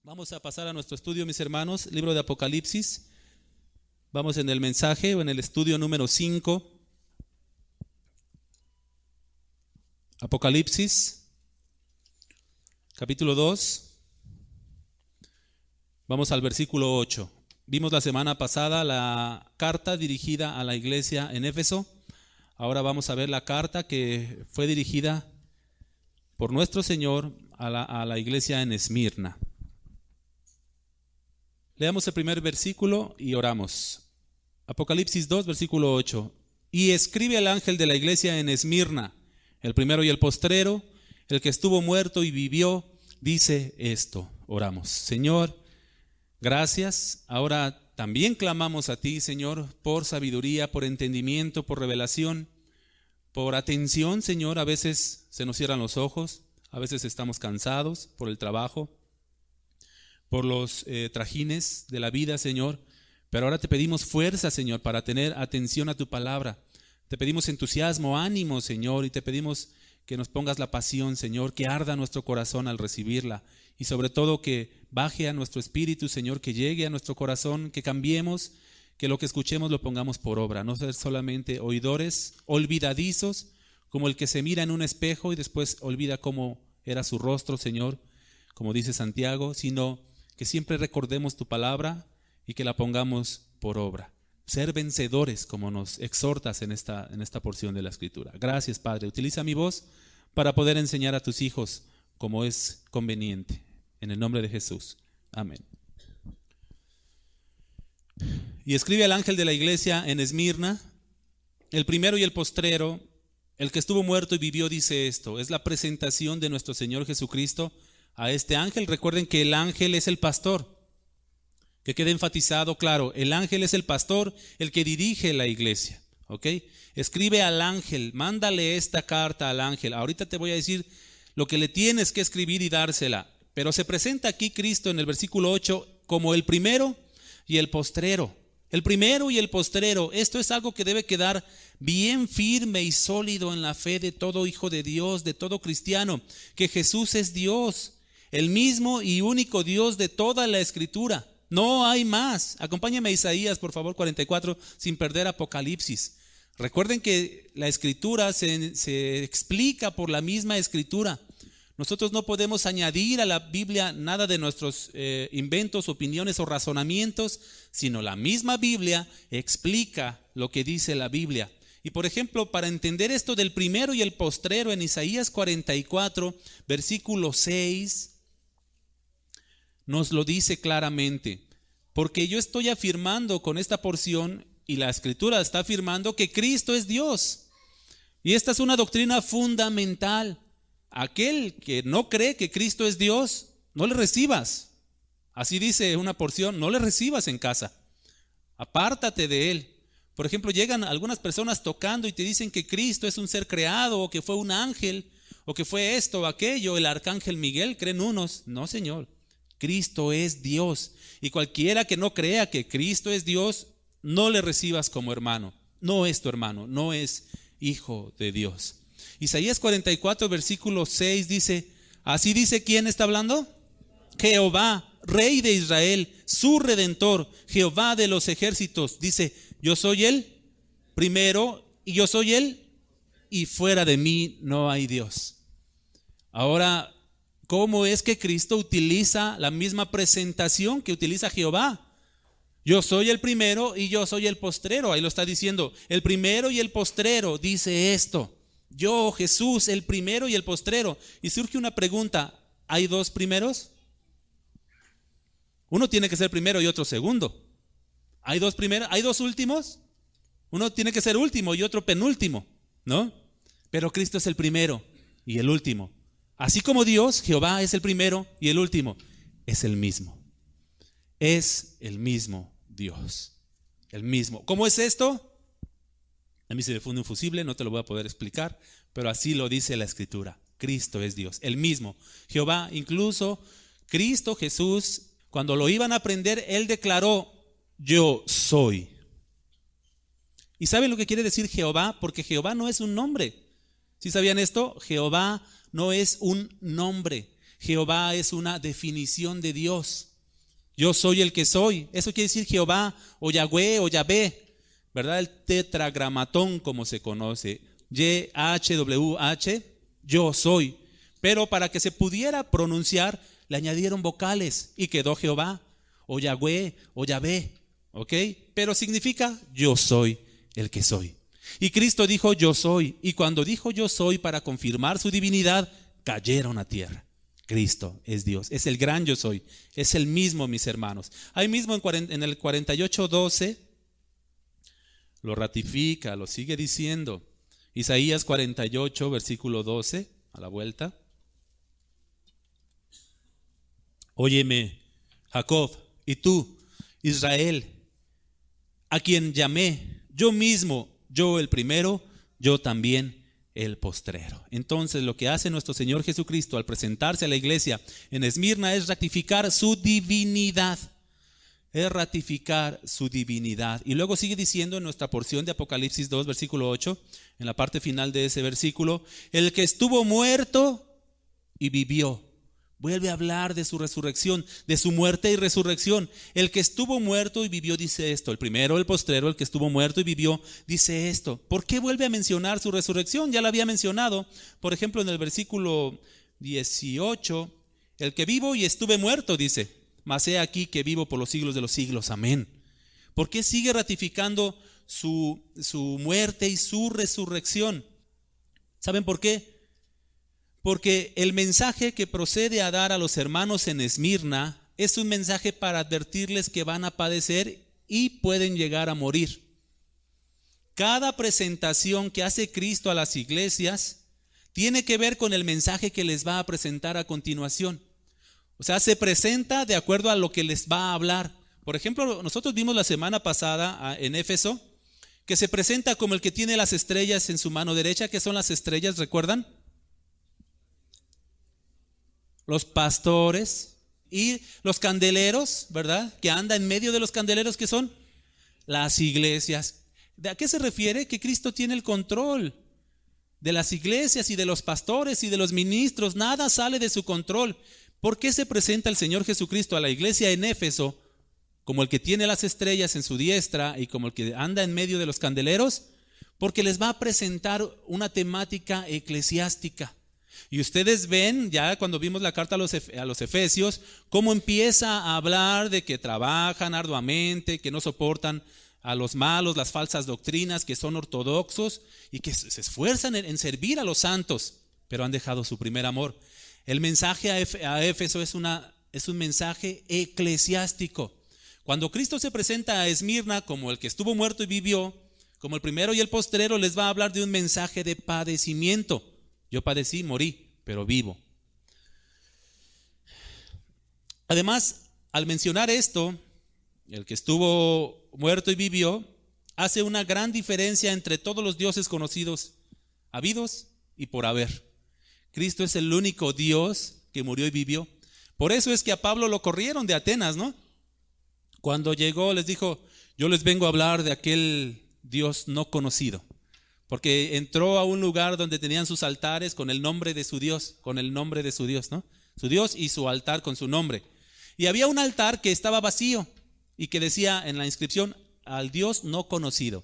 Vamos a pasar a nuestro estudio, mis hermanos, libro de Apocalipsis. Vamos en el mensaje o en el estudio número 5. Apocalipsis, capítulo 2. Vamos al versículo 8. Vimos la semana pasada la carta dirigida a la iglesia en Éfeso. Ahora vamos a ver la carta que fue dirigida por nuestro Señor a la iglesia en Esmirna. Leamos el primer versículo y oramos. Apocalipsis 2, versículo 8. Y escribe al ángel de la iglesia en Esmirna, el primero y el postrero, el que estuvo muerto y vivió, dice esto. Oramos. Señor, gracias. Ahora también clamamos a ti, Señor, por sabiduría, por entendimiento, por revelación, por atención, Señor. A veces se nos cierran los ojos, a veces estamos cansados por el trabajo, por los trajines de la vida, Señor. Pero ahora te pedimos fuerza, Señor, para tener atención a tu palabra. Te pedimos entusiasmo, ánimo, Señor, y te pedimos que nos pongas la pasión, Señor, que arda nuestro corazón al recibirla. Y sobre todo que baje a nuestro espíritu, Señor, que llegue a nuestro corazón, que cambiemos, que lo que escuchemos lo pongamos por obra. No ser solamente oidores, olvidadizos, como el que se mira en un espejo y después olvida cómo era su rostro, Señor, como dice Santiago, sino que siempre recordemos tu palabra y que la pongamos por obra. Ser vencedores, como nos exhortas en esta porción de la Escritura. Gracias, Padre. Utiliza mi voz para poder enseñar a tus hijos como es conveniente. En el nombre de Jesús. Amén. Y escribe al ángel de la iglesia en Esmirna, el primero y el postrero, el que estuvo muerto y vivió, dice esto. Es la presentación de nuestro Señor Jesucristo a este ángel. Recuerden que el ángel es el pastor. Que quede enfatizado, claro, el ángel es el pastor, el que dirige la iglesia. ¿Ok? Escribe al ángel, mándale esta carta al ángel. Ahorita te voy a decir lo que le tienes que escribir y dársela. Pero se presenta aquí Cristo en el versículo 8 como el primero y el postrero. El primero y el postrero. Esto es algo que debe quedar bien firme y sólido en la fe de todo hijo de Dios, de todo cristiano, que Jesús es Dios, el mismo y único Dios de toda la Escritura. No hay más. Acompáñame a Isaías, por favor, 44, sin perder Apocalipsis. Recuerden que la Escritura se explica por la misma Escritura. Nosotros no podemos añadir a la Biblia nada de nuestros inventos, opiniones o razonamientos, sino la misma Biblia explica lo que dice la Biblia. Y por ejemplo, para entender esto del primero y el postrero en Isaías 44, versículo 6, nos lo dice claramente. Porque yo estoy afirmando con esta porción, y la Escritura está afirmando, que Cristo es Dios. Y esta es una doctrina fundamental. Aquel que no cree que Cristo es Dios, no le recibas. Así dice una porción, no le recibas en casa. Apártate de él. Por ejemplo, llegan algunas personas tocando y te dicen que Cristo es un ser creado, o que fue un ángel, o que fue esto o aquello, el arcángel Miguel, creen unos. No, Señor. Cristo es Dios. Y cualquiera que no crea que Cristo es Dios, no le recibas como hermano. No es tu hermano, no es hijo de Dios. Isaías 44, versículo 6 dice, así dice, ¿quién está hablando? Jehová, Rey de Israel, su Redentor, Jehová de los ejércitos. Dice, yo soy el primero y yo soy el, y fuera de mí no hay Dios. Ahora, ¿cómo es que Cristo utiliza la misma presentación que utiliza Jehová? Yo soy el primero y yo soy el postrero. Ahí lo está diciendo. El primero y el postrero dice esto. Yo, Jesús, el primero y el postrero. Y surge una pregunta. ¿Hay dos primeros? Uno tiene que ser primero y otro segundo. ¿Hay dos primeros? ¿Hay dos últimos? Uno tiene que ser último y otro penúltimo, ¿no? Pero Cristo es el primero y el último. Así como Dios, Jehová es el primero y el último, es el mismo. Es el mismo Dios. El mismo. ¿Cómo es esto? A mí se me funde un fusible, no te lo voy a poder explicar, pero así lo dice la Escritura. Cristo es Dios, el mismo. Jehová, incluso Cristo Jesús, cuando lo iban a aprender, Él declaró, yo soy. ¿Y saben lo que quiere decir Jehová? Porque Jehová no es un nombre. ¿Sí sabían esto? Jehová no es un nombre. Jehová es una definición de Dios. Yo soy el que soy. Eso quiere decir Jehová o Yahweh o Yahvé, ¿verdad? El tetragramatón, como se conoce. YHWH, yo soy. Pero para que se pudiera pronunciar, le añadieron vocales y quedó Jehová o Yahweh o Yahvé, ¿ok? Pero significa yo soy el que soy. Y Cristo dijo yo soy, y cuando dijo yo soy para confirmar su divinidad, cayeron a tierra. Cristo es Dios, es el gran yo soy, es el mismo, mis hermanos. Ahí mismo en el 48:12 lo ratifica, lo sigue diciendo. Isaías 48, versículo 12, a la vuelta. Óyeme, Jacob, y tú, Israel, a quien llamé, yo mismo, yo el primero, yo también el postrero. Entonces lo que hace nuestro Señor Jesucristo al presentarse a la iglesia en Esmirna es ratificar su divinidad. Es ratificar su divinidad. Y luego sigue diciendo en nuestra porción de Apocalipsis 2, versículo 8, en la parte final de ese versículo, el que estuvo muerto y vivió. Vuelve a hablar de su resurrección, de su muerte y resurrección. El que estuvo muerto y vivió dice esto. El primero, el postrero, el que estuvo muerto y vivió, dice esto. ¿Por qué vuelve a mencionar su resurrección? Ya la había mencionado. Por ejemplo, en el versículo 18, el que vivo y estuve muerto, dice, mas he aquí que vivo por los siglos de los siglos. Amén. ¿Por qué sigue ratificando su muerte y su resurrección? ¿Saben por qué? Porque el mensaje que procede a dar a los hermanos en Esmirna es un mensaje para advertirles que van a padecer y pueden llegar a morir. Cada presentación que hace Cristo a las iglesias tiene que ver con el mensaje que les va a presentar a continuación. O sea, se presenta de acuerdo a lo que les va a hablar. Por ejemplo, nosotros vimos la semana pasada en Éfeso que se presenta como el que tiene las estrellas en su mano derecha. ¿Qué son las estrellas? ¿Recuerdan? Los pastores y los candeleros, ¿verdad? Que anda en medio de los candeleros, que son las iglesias. ¿De a qué se refiere? Que Cristo tiene el control de las iglesias y de los pastores y de los ministros. Nada sale de su control. ¿Por qué se presenta el Señor Jesucristo a la iglesia en Éfeso como el que tiene las estrellas en su diestra y como el que anda en medio de los candeleros? Porque les va a presentar una temática eclesiástica. Y ustedes ven, ya cuando vimos la carta a los Efesios, cómo empieza a hablar de que trabajan arduamente, que no soportan a los malos, las falsas doctrinas, que son ortodoxos y que se esfuerzan en servir a los santos, pero han dejado su primer amor. El mensaje a Éfeso es un mensaje eclesiástico. Cuando Cristo se presenta a Esmirna como el que estuvo muerto y vivió, como el primero y el postrero, les va a hablar de un mensaje de padecimiento. Yo padecí, morí, pero vivo. Además, al mencionar esto, el que estuvo muerto y vivió, hace una gran diferencia entre todos los dioses conocidos, habidos y por haber. Cristo es el único Dios que murió y vivió. Por eso es que a Pablo lo corrieron de Atenas, ¿no? Cuando llegó les dijo, yo les vengo a hablar de aquel Dios no conocido. Porque entró a un lugar donde tenían sus altares con el nombre de su Dios, ¿no? Su Dios y su altar con su nombre. Y había un altar que estaba vacío y que decía en la inscripción, al Dios no conocido.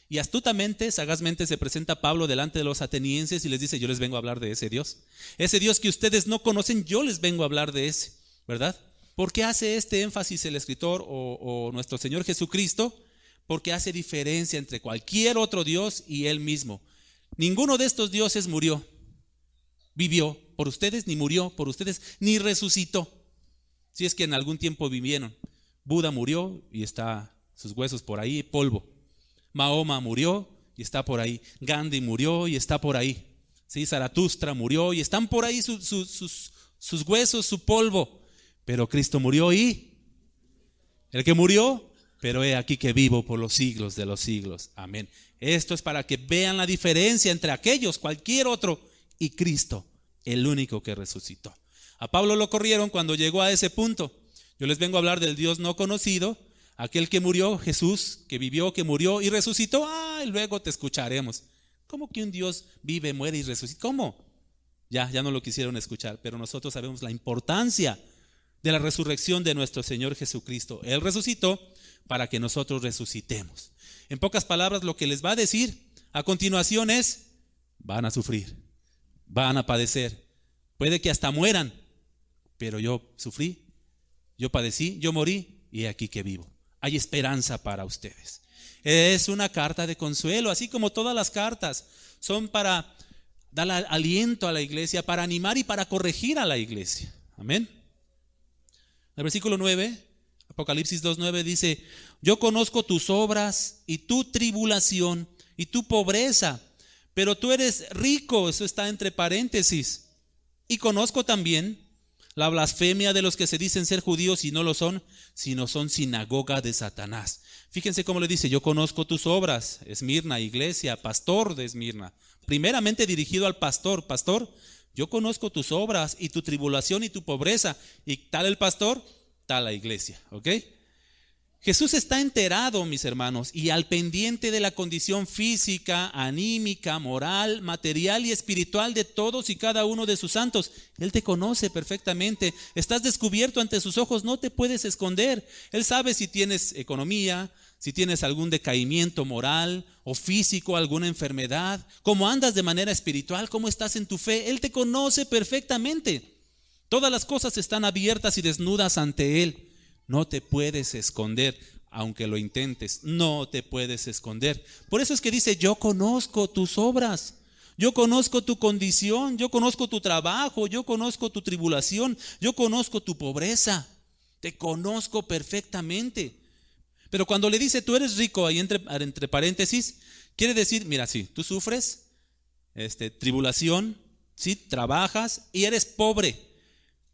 Y astutamente, sagazmente se presenta Pablo delante de los atenienses y les dice, yo les vengo a hablar de ese Dios. Ese Dios que ustedes no conocen, yo les vengo a hablar de ese, ¿verdad? ¿Por qué hace este énfasis el escritor o nuestro Señor Jesucristo? Porque hace diferencia entre cualquier otro Dios y Él mismo. Ninguno de estos dioses vivió por ustedes, ni murió por ustedes, ni resucitó. Si es que en algún tiempo vivieron. Buda murió y está sus huesos por ahí, polvo. Mahoma murió y está por ahí. Gandhi murió y está por ahí. ¿Sí? Zaratustra murió y están por ahí sus huesos, su polvo. Pero Cristo murió y el que murió, pero he aquí que vivo por los siglos de los siglos. Amén. Esto es para que vean la diferencia entre aquellos, cualquier otro, y Cristo, el único que resucitó. A Pablo lo corrieron cuando llegó a ese punto. Yo les vengo a hablar del Dios no conocido, aquel que murió, Jesús, que vivió, que murió y resucitó. Y luego te escucharemos. ¿Cómo que un Dios vive, muere y resucita? ¿Cómo? Ya no lo quisieron escuchar, pero nosotros sabemos la importancia de la resurrección de nuestro Señor Jesucristo. Él resucitó para que nosotros resucitemos. En pocas palabras, lo que les va a decir a continuación es: van a sufrir, van a padecer, puede que hasta mueran, pero yo sufrí, yo padecí, yo morí y he aquí que vivo. Hay esperanza para ustedes. Es una carta de consuelo, así como todas las cartas son para dar aliento a la iglesia, para animar y para corregir a la iglesia. Amén. El versículo 9, Apocalipsis 2:9 dice: yo conozco tus obras y tu tribulación y tu pobreza, pero tú eres rico. Eso está entre paréntesis. Y conozco también la blasfemia de los que se dicen ser judíos y no lo son, sino son sinagoga de Satanás. Fíjense cómo le dice: yo conozco tus obras, Esmirna, iglesia, pastor de Esmirna. Primeramente dirigido al pastor: pastor, yo conozco tus obras y tu tribulación y tu pobreza. Y tal el pastor, tal la iglesia. ¿Ok? Jesús está enterado, mis hermanos, y al pendiente de la condición física, anímica, moral, material y espiritual de todos y cada uno de sus santos. Él te conoce perfectamente. Estás descubierto ante sus ojos, no te puedes esconder. Él sabe si tienes economía, si tienes algún decaimiento moral o físico, alguna enfermedad, cómo andas de manera espiritual, cómo estás en tu fe. Él te conoce perfectamente. Todas las cosas están abiertas y desnudas ante Él. No te puedes esconder, aunque lo intentes, no te puedes esconder. Por eso es que dice: yo conozco tus obras, yo conozco tu condición, yo conozco tu trabajo, yo conozco tu tribulación, yo conozco tu pobreza, te conozco perfectamente. Pero cuando le dice tú eres rico, ahí entre paréntesis, quiere decir, mira, sí, tú sufres tribulación, sí, trabajas y eres pobre.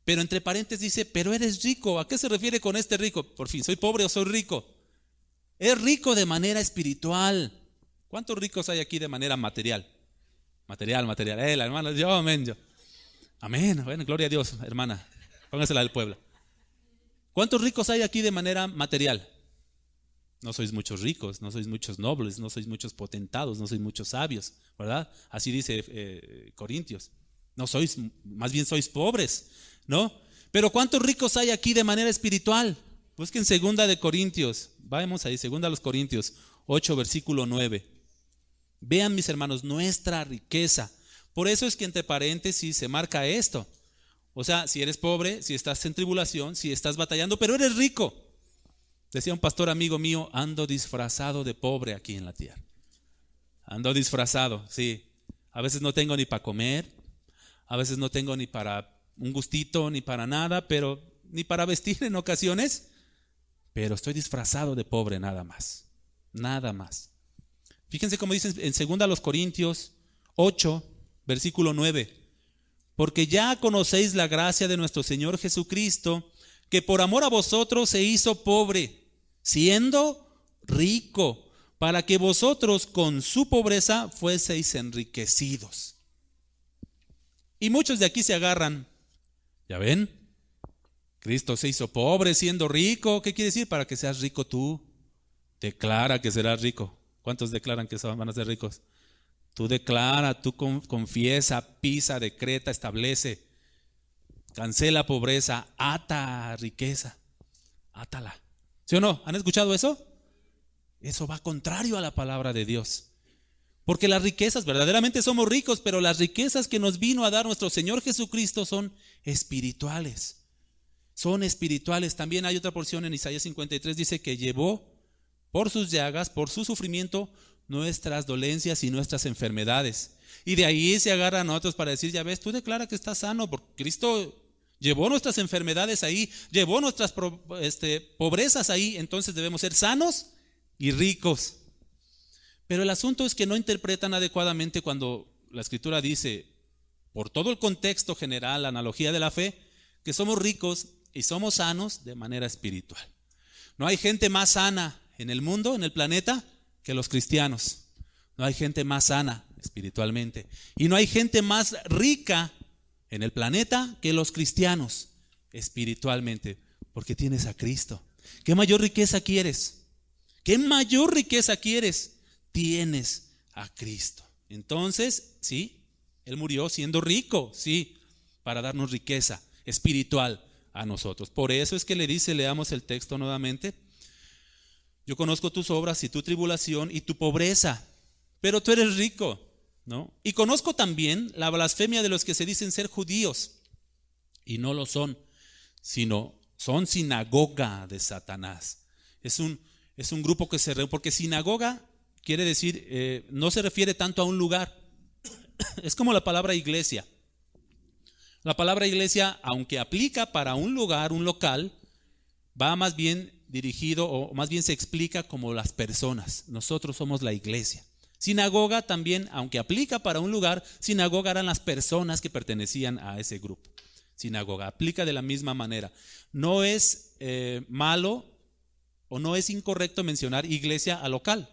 Pero entre paréntesis dice, pero eres rico. ¿A qué se refiere con este rico? Por fin, ¿soy pobre o soy rico? Es rico de manera espiritual. ¿Cuántos ricos hay aquí de manera material? Material. La hermana, yo, amén, yo. Amén, bueno, gloria a Dios, hermana. Póngasela del pueblo. ¿Cuántos ricos hay aquí de manera material? No sois muchos ricos, no sois muchos nobles, no sois muchos potentados, no sois muchos sabios, ¿verdad? Así dice Corintios. No sois, más bien sois pobres, ¿no? Pero ¿cuántos ricos hay aquí de manera espiritual? Busquen 2 de Corintios, vamos ahí, 2 Corintios 8, versículo 9. Vean, mis hermanos, nuestra riqueza. Por eso es que entre paréntesis se marca esto. O sea, si eres pobre, si estás en tribulación, si estás batallando, pero eres rico. Decía un pastor amigo mío: ando disfrazado de pobre aquí en la tierra. Ando disfrazado, sí. A veces no tengo ni para comer, a veces no tengo ni para un gustito, ni para nada, pero ni para vestir en ocasiones, pero estoy disfrazado de pobre nada más, nada más. Fíjense cómo dicen en 2 Corintios 8, versículo 9: porque ya conocéis la gracia de nuestro Señor Jesucristo, que por amor a vosotros se hizo pobre, siendo rico, para que vosotros con su pobreza fueseis enriquecidos. Y muchos de aquí se agarran, ¿ya ven? Cristo se hizo pobre siendo rico. ¿Qué quiere decir? Para que seas rico tú. Declara que serás rico. ¿Cuántos declaran que van a ser ricos? Tú declara, tú confiesa, pisa, decreta, establece. Cancela pobreza, ata riqueza. Átala. ¿Sí o no? ¿Han escuchado eso? Eso va contrario a la palabra de Dios. Porque las riquezas, verdaderamente somos ricos, pero las riquezas que nos vino a dar nuestro Señor Jesucristo son espirituales. Son espirituales. También hay otra porción en Isaías 53, dice que llevó por sus llagas, por su sufrimiento, nuestras dolencias y nuestras enfermedades. Y de ahí se agarran a otros para decir, ya ves, tú declara que estás sano, porque Cristo llevó nuestras enfermedades ahí, llevó nuestras pobrezas ahí, entonces debemos ser sanos y ricos. Pero el asunto es que no interpretan adecuadamente cuando la Escritura dice, por todo el contexto general, la analogía de la fe, que somos ricos y somos sanos de manera espiritual. No hay gente más sana en el mundo, en el planeta, que los cristianos. No hay gente más sana espiritualmente. Y no hay gente más rica en el planeta que los cristianos espiritualmente, porque tienes a Cristo. ¿Qué mayor riqueza quieres? ¿Qué mayor riqueza quieres? Tienes a Cristo. Entonces, sí, Él murió siendo rico, sí, para darnos riqueza espiritual a nosotros. Por eso es que le dice, leamos el texto nuevamente: yo conozco tus obras y tu tribulación y tu pobreza, pero tú eres rico, ¿no? Y conozco también la blasfemia de los que se dicen ser judíos y no lo son, sino son sinagoga de Satanás. Es un grupo que se reúne, porque sinagoga quiere decir, no se refiere tanto a un lugar. Es como la palabra iglesia. La palabra iglesia, aunque aplica para un lugar, un local, va más bien dirigido, o más bien se explica como las personas. Nosotros somos la iglesia. Sinagoga también, aunque aplica para un lugar, sinagoga eran las personas que pertenecían a ese grupo. Sinagoga aplica de la misma manera. No es malo o no es incorrecto mencionar iglesia a local.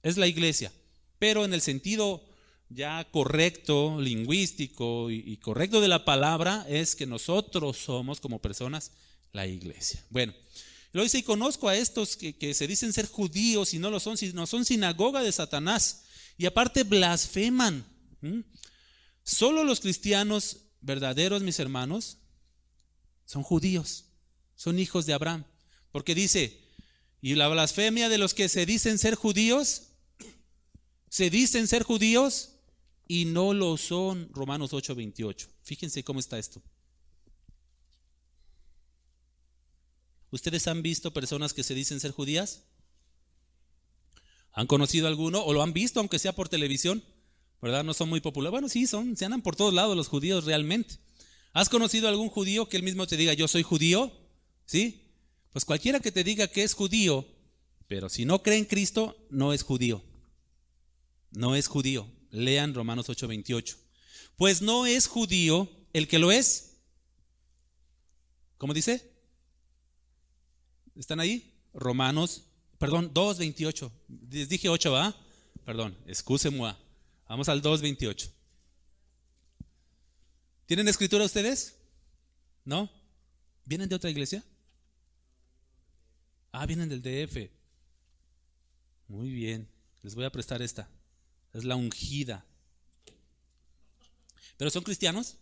Es la iglesia, pero en el sentido ya correcto, lingüístico y correcto de la palabra, es que nosotros somos como personas la iglesia. Bueno, lo dice: y conozco a estos que se dicen ser judíos y no lo son, sino son sinagoga de Satanás, y aparte blasfeman. Solo los cristianos verdaderos, mis hermanos, son judíos, son hijos de Abraham, porque dice: y la blasfemia de los que se dicen ser judíos y no lo son. Romanos 8:28. Fíjense cómo está esto. ¿Ustedes han visto personas que se dicen ser judías? ¿Han conocido alguno o lo han visto, aunque sea por televisión? ¿Verdad? No son muy populares. Bueno, sí, se andan por todos lados los judíos realmente. ¿Has conocido algún judío que él mismo te diga: yo soy judío? ¿Sí? Pues cualquiera que te diga que es judío, pero si no cree en Cristo, no es judío. No es judío. Lean Romanos 8:28. Pues no es judío el que lo es. ¿Cómo dice? ¿Están ahí? Romanos, 2:28. Les dije 8, ¿va? Perdón, excúsenme. Vamos al 2:28. ¿Tienen escritura ustedes? ¿No? ¿Vienen de otra iglesia? Vienen del DF. Muy bien, les voy a prestar esta. Es la ungida. ¿Pero son cristianos?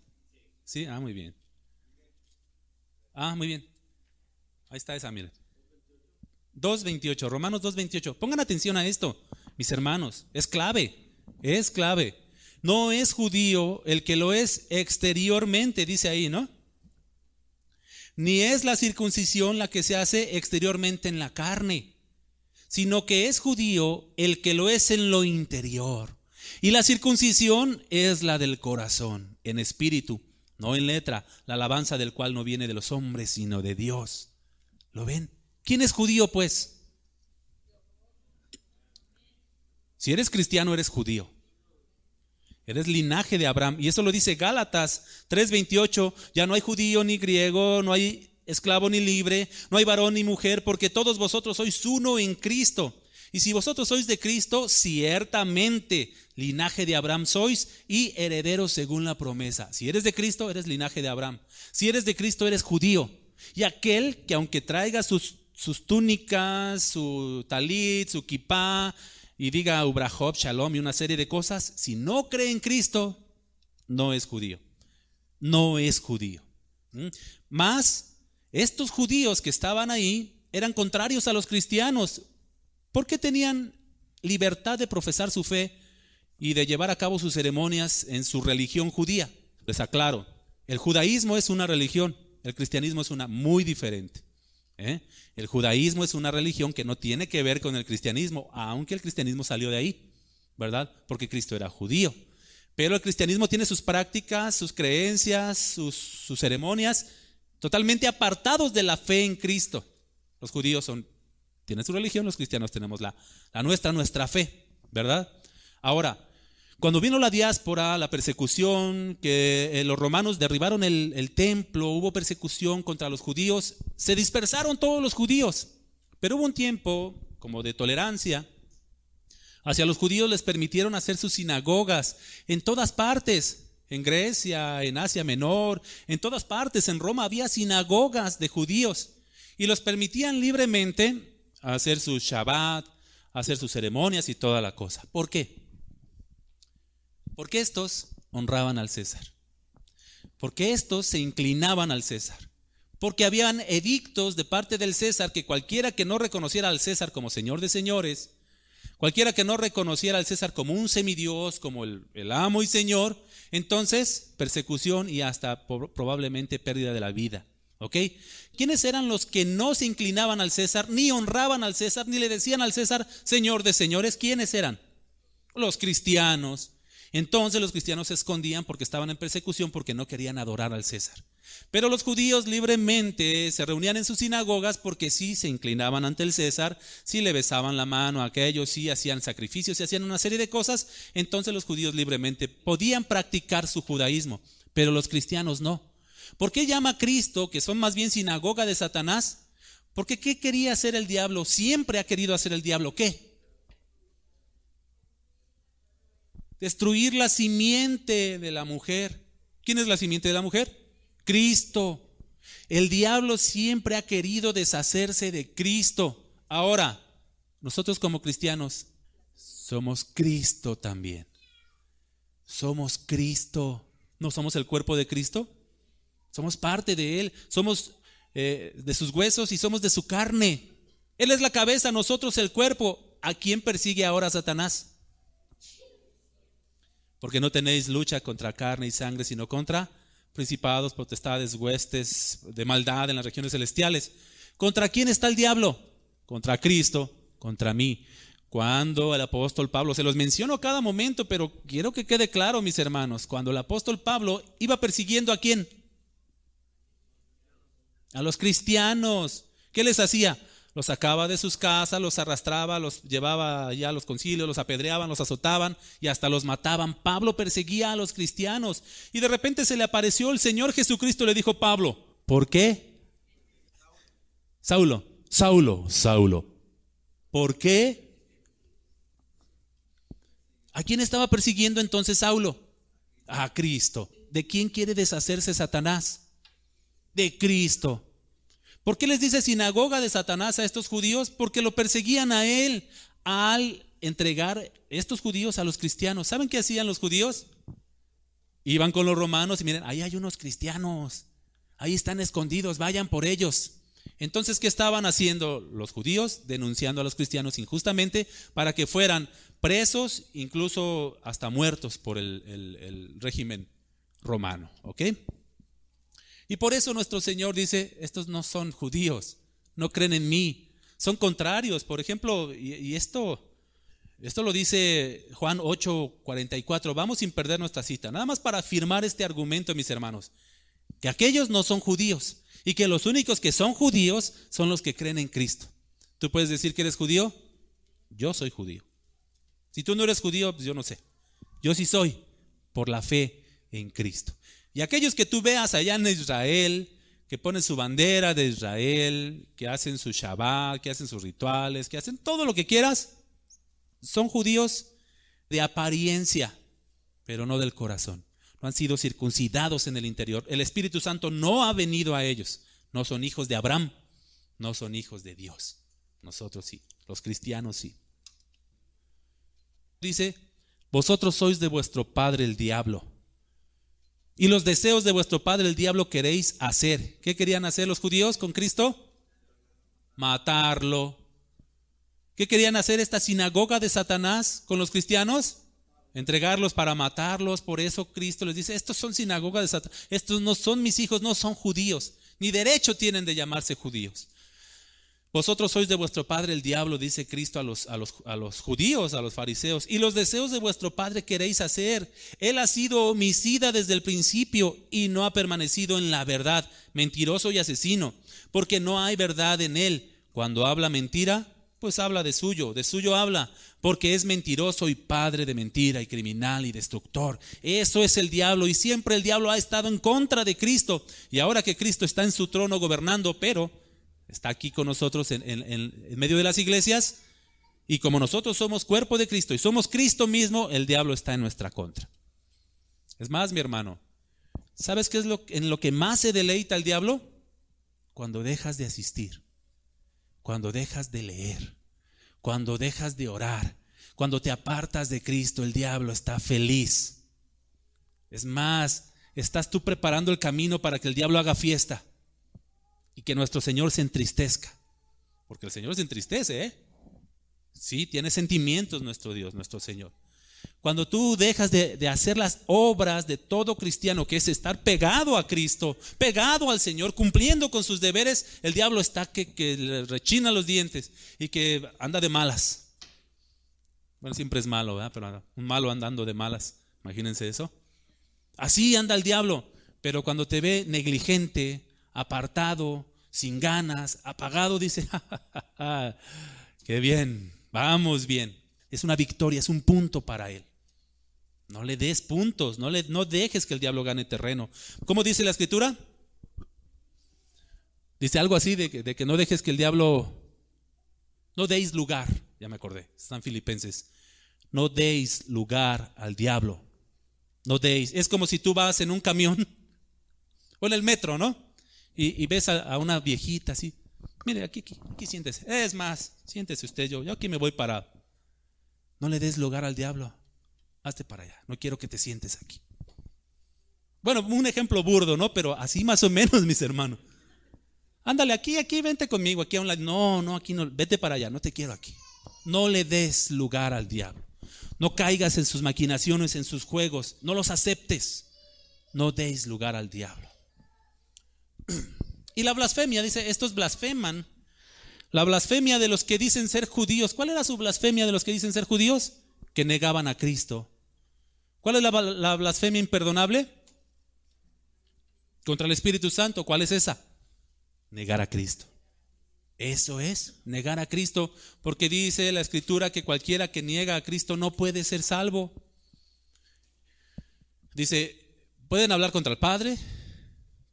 Sí, muy bien. Muy bien. Ahí está esa, miren. 2:28, Romanos 2:28. Pongan atención a esto, mis hermanos. Es clave, es clave. No es judío el que lo es exteriormente, dice ahí, ¿no? Ni es la circuncisión la que se hace exteriormente en la carne, sino que es judío el que lo es en lo interior. Y la circuncisión es la del corazón, en espíritu, no en letra, la alabanza del cual no viene de los hombres, sino de Dios. ¿Lo ven? ¿Quién es judío, pues? Si eres cristiano, eres judío. Eres linaje de Abraham. Y eso lo dice Gálatas 3:28. Ya no hay judío ni griego, no hay esclavo ni libre, no hay varón ni mujer, porque todos vosotros sois uno en Cristo. Y si vosotros sois de Cristo, ciertamente linaje de Abraham sois y herederos según la promesa. Si eres de Cristo, eres linaje de Abraham. Si eres de Cristo, eres judío. Y aquel que aunque traiga sus túnicas, su talit, su kipá, y diga Ubrahov, Shalom y una serie de cosas, si no cree en Cristo, no es judío. No es judío. Más, estos judíos que estaban ahí eran contrarios a los cristianos, porque tenían libertad de profesar su fe y de llevar a cabo sus ceremonias en su religión judía. Les aclaro, el judaísmo es una religión, el cristianismo es una muy diferente. El judaísmo es una religión que no tiene que ver con el cristianismo, aunque el cristianismo salió de ahí, ¿verdad? Porque Cristo era judío. Pero el cristianismo tiene sus prácticas, sus creencias, sus ceremonias totalmente apartados de la fe en Cristo. Los judíos tienen su religión, los cristianos tenemos la nuestra fe, ¿verdad? Ahora, cuando vino la diáspora, la persecución, que los romanos derribaron el templo, hubo persecución contra los judíos, se dispersaron todos los judíos. Pero hubo un tiempo como de tolerancia. Hacia los judíos les permitieron hacer sus sinagogas en todas partes. En Grecia, en Asia Menor, en todas partes. En Roma había sinagogas de judíos. Y los permitían libremente hacer su Shabbat, hacer sus ceremonias y toda la cosa. ¿Por qué? Porque estos honraban al César. Porque estos se inclinaban al César. Porque habían edictos de parte del César que cualquiera que no reconociera al César como Señor de señores, cualquiera que no reconociera al César como un semidios, como el amo y Señor, entonces persecución y hasta probablemente pérdida de la vida. ¿Ok? ¿Quiénes eran los que no se inclinaban al César, ni honraban al César, ni le decían al César Señor de señores? ¿Quiénes eran? Los cristianos. Entonces los cristianos se escondían porque estaban en persecución, porque no querían adorar al César. Pero los judíos libremente se reunían en sus sinagogas porque sí se inclinaban ante el César, sí le besaban la mano a aquellos, sí hacían sacrificios, sí hacían una serie de cosas. Entonces los judíos libremente podían practicar su judaísmo, pero los cristianos no. ¿Por qué llama a Cristo, que son más bien sinagoga de Satanás? Porque ¿qué quería hacer el diablo? Siempre ha querido hacer el diablo, ¿qué? Destruir la simiente de la mujer. ¿Quién es la simiente de la mujer? Cristo. El diablo siempre ha querido deshacerse de Cristo. Ahora, nosotros como cristianos somos Cristo también. Somos Cristo. ¿No somos el cuerpo de Cristo? Somos parte de Él. Somos de sus huesos y somos de su carne. Él es la cabeza, nosotros el cuerpo. ¿A quién persigue ahora Satanás? Porque no tenéis lucha contra carne y sangre, sino contra principados, potestades, huestes de maldad en las regiones celestiales. ¿Contra quién está el diablo? Contra Cristo, contra mí. Cuando el apóstol Pablo, se los menciono cada momento, pero quiero que quede claro, mis hermanos, cuando el apóstol Pablo iba persiguiendo ¿a quién? A los cristianos. ¿Qué les hacía? Los sacaba de sus casas, los arrastraba, los llevaba allá a los concilios, los apedreaban, los azotaban y hasta los mataban. Pablo perseguía a los cristianos y de repente se le apareció el Señor Jesucristo y le dijo: Pablo, ¿por qué? Saulo, ¿por qué? ¿A quién estaba persiguiendo entonces Saulo? A Cristo. ¿De quién quiere deshacerse Satanás? De Cristo. ¿Por qué les dice sinagoga de Satanás a estos judíos? Porque lo perseguían a él al entregar estos judíos a los cristianos. ¿Saben qué hacían los judíos? Iban con los romanos y miren, ahí hay unos cristianos, ahí están escondidos, vayan por ellos. Entonces, ¿qué estaban haciendo los judíos? Denunciando a los cristianos injustamente para que fueran presos, incluso hasta muertos por el régimen romano. ¿Ok? Y por eso nuestro Señor dice: estos no son judíos, no creen en mí, son contrarios. Por ejemplo, y esto lo dice Juan 8:44. Vamos sin perder nuestra cita, nada más para afirmar este argumento, mis hermanos, que aquellos no son judíos y que los únicos que son judíos son los que creen en Cristo. ¿Tú puedes decir que eres judío? Yo soy judío. Si tú no eres judío, pues yo no sé. Yo sí soy, por la fe en Cristo. Y aquellos que tú veas allá en Israel, que ponen su bandera de Israel, que hacen su Shabbat, que hacen sus rituales, que hacen todo lo que quieras, son judíos de apariencia, pero no del corazón. No han sido circuncidados en el interior. El Espíritu Santo no ha venido a ellos. No son hijos de Abraham, no son hijos de Dios. Nosotros sí, los cristianos sí. Dice: vosotros sois de vuestro padre el diablo, y los deseos de vuestro padre el diablo queréis hacer. ¿Qué querían hacer los judíos con Cristo? Matarlo. ¿Qué querían hacer esta sinagoga de Satanás con los cristianos? Entregarlos para matarlos. Por eso Cristo les dice: estos son sinagogas de Satanás, estos no son mis hijos, no son judíos, ni derecho tienen de llamarse judíos. Vosotros sois de vuestro padre el diablo, dice Cristo a los judíos, a los fariseos, y los deseos de vuestro padre queréis hacer. Él ha sido homicida desde el principio y no ha permanecido en la verdad, mentiroso y asesino, porque no hay verdad en él. Cuando habla mentira, pues habla de suyo habla, porque es mentiroso y padre de mentira y criminal y destructor. Eso es el diablo, y siempre el diablo ha estado en contra de Cristo. Y ahora que Cristo está en su trono gobernando, pero está aquí con nosotros en medio de las iglesias, y como nosotros somos cuerpo de Cristo y somos Cristo mismo, el diablo está en nuestra contra. Es más, mi hermano, ¿sabes qué es en lo que más se deleita el diablo? Cuando dejas de asistir, cuando dejas de leer, cuando dejas de orar, cuando te apartas de Cristo, el diablo está feliz. Es más, estás tú preparando el camino para que el diablo haga fiesta y que nuestro Señor se entristezca. Porque el Señor se entristece, ¿eh? Sí, tiene sentimientos nuestro Dios, nuestro Señor. Cuando tú dejas de hacer las obras de todo cristiano, que es estar pegado a Cristo, pegado al Señor, cumpliendo con sus deberes, el diablo está que le rechina los dientes y que anda de malas. Bueno, siempre es malo, ¿verdad? Pero un malo andando de malas, imagínense eso. Así anda el diablo, pero cuando te ve negligente, apartado, sin ganas, apagado, dice, ¡ja, ja, ja, ja! ¡Qué bien! Vamos bien. Es una victoria, es un punto para él. No le des puntos, no dejes que el diablo gane terreno. ¿Cómo dice la Escritura? Dice algo así de que no dejes que el diablo, no deis lugar, ya me acordé, están Filipenses. No deis lugar al diablo. No deis. Es como si tú vas en un camión o en el metro, ¿no? Y ves a una viejita así. Mire, aquí siéntese. Es más, siéntese usted, yo aquí me voy parado. No le des lugar al diablo. Hazte para allá. No quiero que te sientes aquí. Bueno, un ejemplo burdo, ¿no? Pero así más o menos, mis hermanos. Ándale, aquí, vente conmigo, aquí a un lado. No, aquí no, vete para allá, no te quiero aquí. No le des lugar al diablo. No caigas en sus maquinaciones, en sus juegos. No los aceptes. No deis lugar al diablo. Y la blasfemia, dice, estos blasfeman. La blasfemia de los que dicen ser judíos. ¿Cuál era su blasfemia de los que dicen ser judíos? Que negaban a Cristo. ¿Cuál es la blasfemia imperdonable? Contra el Espíritu Santo. ¿Cuál es esa? Negar a Cristo. Eso es, negar a Cristo, porque dice la Escritura que cualquiera que niega a Cristo no puede ser salvo. Dice, pueden hablar contra el Padre,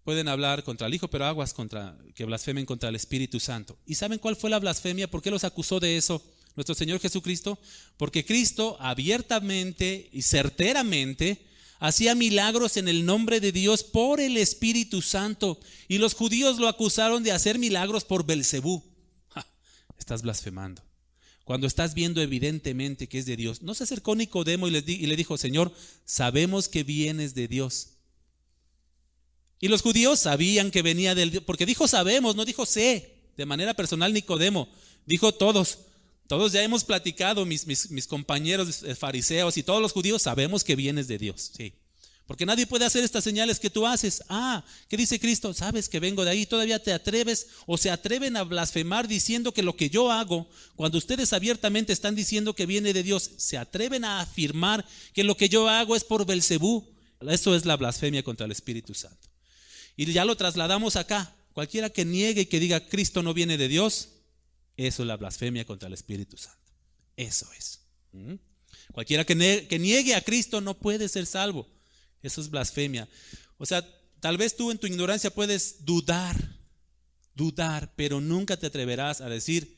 pueden hablar contra el Hijo, pero aguas contra que blasfemen contra el Espíritu Santo. ¿Y saben cuál fue la blasfemia? ¿Por qué los acusó de eso nuestro Señor Jesucristo? Porque Cristo abiertamente y certeramente hacía milagros en el nombre de Dios por el Espíritu Santo, y los judíos lo acusaron de hacer milagros por Belcebú. Estás blasfemando. Cuando estás viendo evidentemente que es de Dios. No se acercó Nicodemo y le dijo, Señor, sabemos que vienes de Dios. Y los judíos sabían que venía del Dios, porque dijo sabemos, no dijo sé, de manera personal Nicodemo, dijo todos ya hemos platicado, mis compañeros fariseos y todos los judíos sabemos que vienes de Dios, sí. Porque nadie puede hacer estas señales que tú haces. ¿Qué dice Cristo? Sabes que vengo de ahí. Todavía te atreves o se atreven a blasfemar diciendo que lo que yo hago, cuando ustedes abiertamente están diciendo que viene de Dios, se atreven a afirmar que lo que yo hago es por Belcebú. Eso es la blasfemia contra el Espíritu Santo. Y ya lo trasladamos acá. Cualquiera que niegue y que diga Cristo no viene de Dios, eso es la blasfemia contra el Espíritu Santo. Eso es. Cualquiera que niegue a Cristo no puede ser salvo. Eso es blasfemia. O sea, tal vez tú en tu ignorancia puedes dudar, pero nunca te atreverás a decir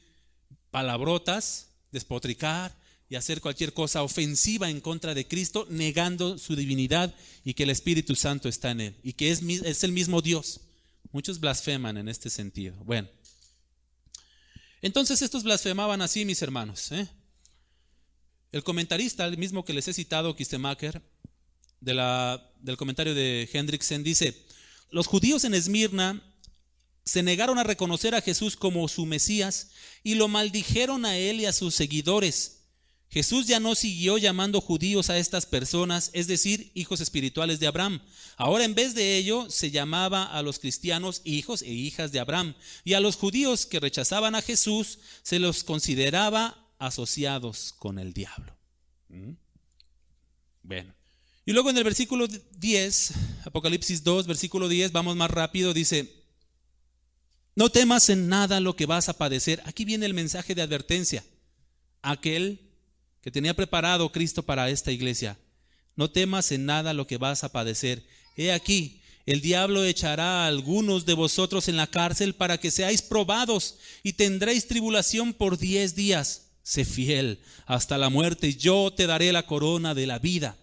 palabrotas, despotricar y hacer cualquier cosa ofensiva en contra de Cristo, negando su divinidad y que el Espíritu Santo está en él y que es el mismo Dios. Muchos blasfeman en este sentido. Bueno, entonces estos blasfemaban así, mis hermanos. El comentarista, el mismo que les he citado, Kistemaker, del comentario de Hendrickson, dice: los judíos en Esmirna se negaron a reconocer a Jesús como su Mesías y lo maldijeron a él y a sus seguidores. Jesús ya no siguió llamando judíos a estas personas, es decir, hijos espirituales de Abraham. Ahora, en vez de ello, se llamaba a los cristianos hijos e hijas de Abraham, y a los judíos que rechazaban a Jesús se los consideraba asociados con el diablo. Bueno, y luego en el versículo 10, Apocalipsis 2, versículo 10, vamos más rápido, dice: no temas en nada lo que vas a padecer. Aquí viene el mensaje de advertencia. Aquel que tenía preparado Cristo para esta iglesia: no temas en nada lo que vas a padecer. He aquí, el diablo echará a algunos de vosotros en la cárcel para que seáis probados, y tendréis tribulación por 10 días. Sé fiel hasta la muerte, y yo te daré la corona de la vida.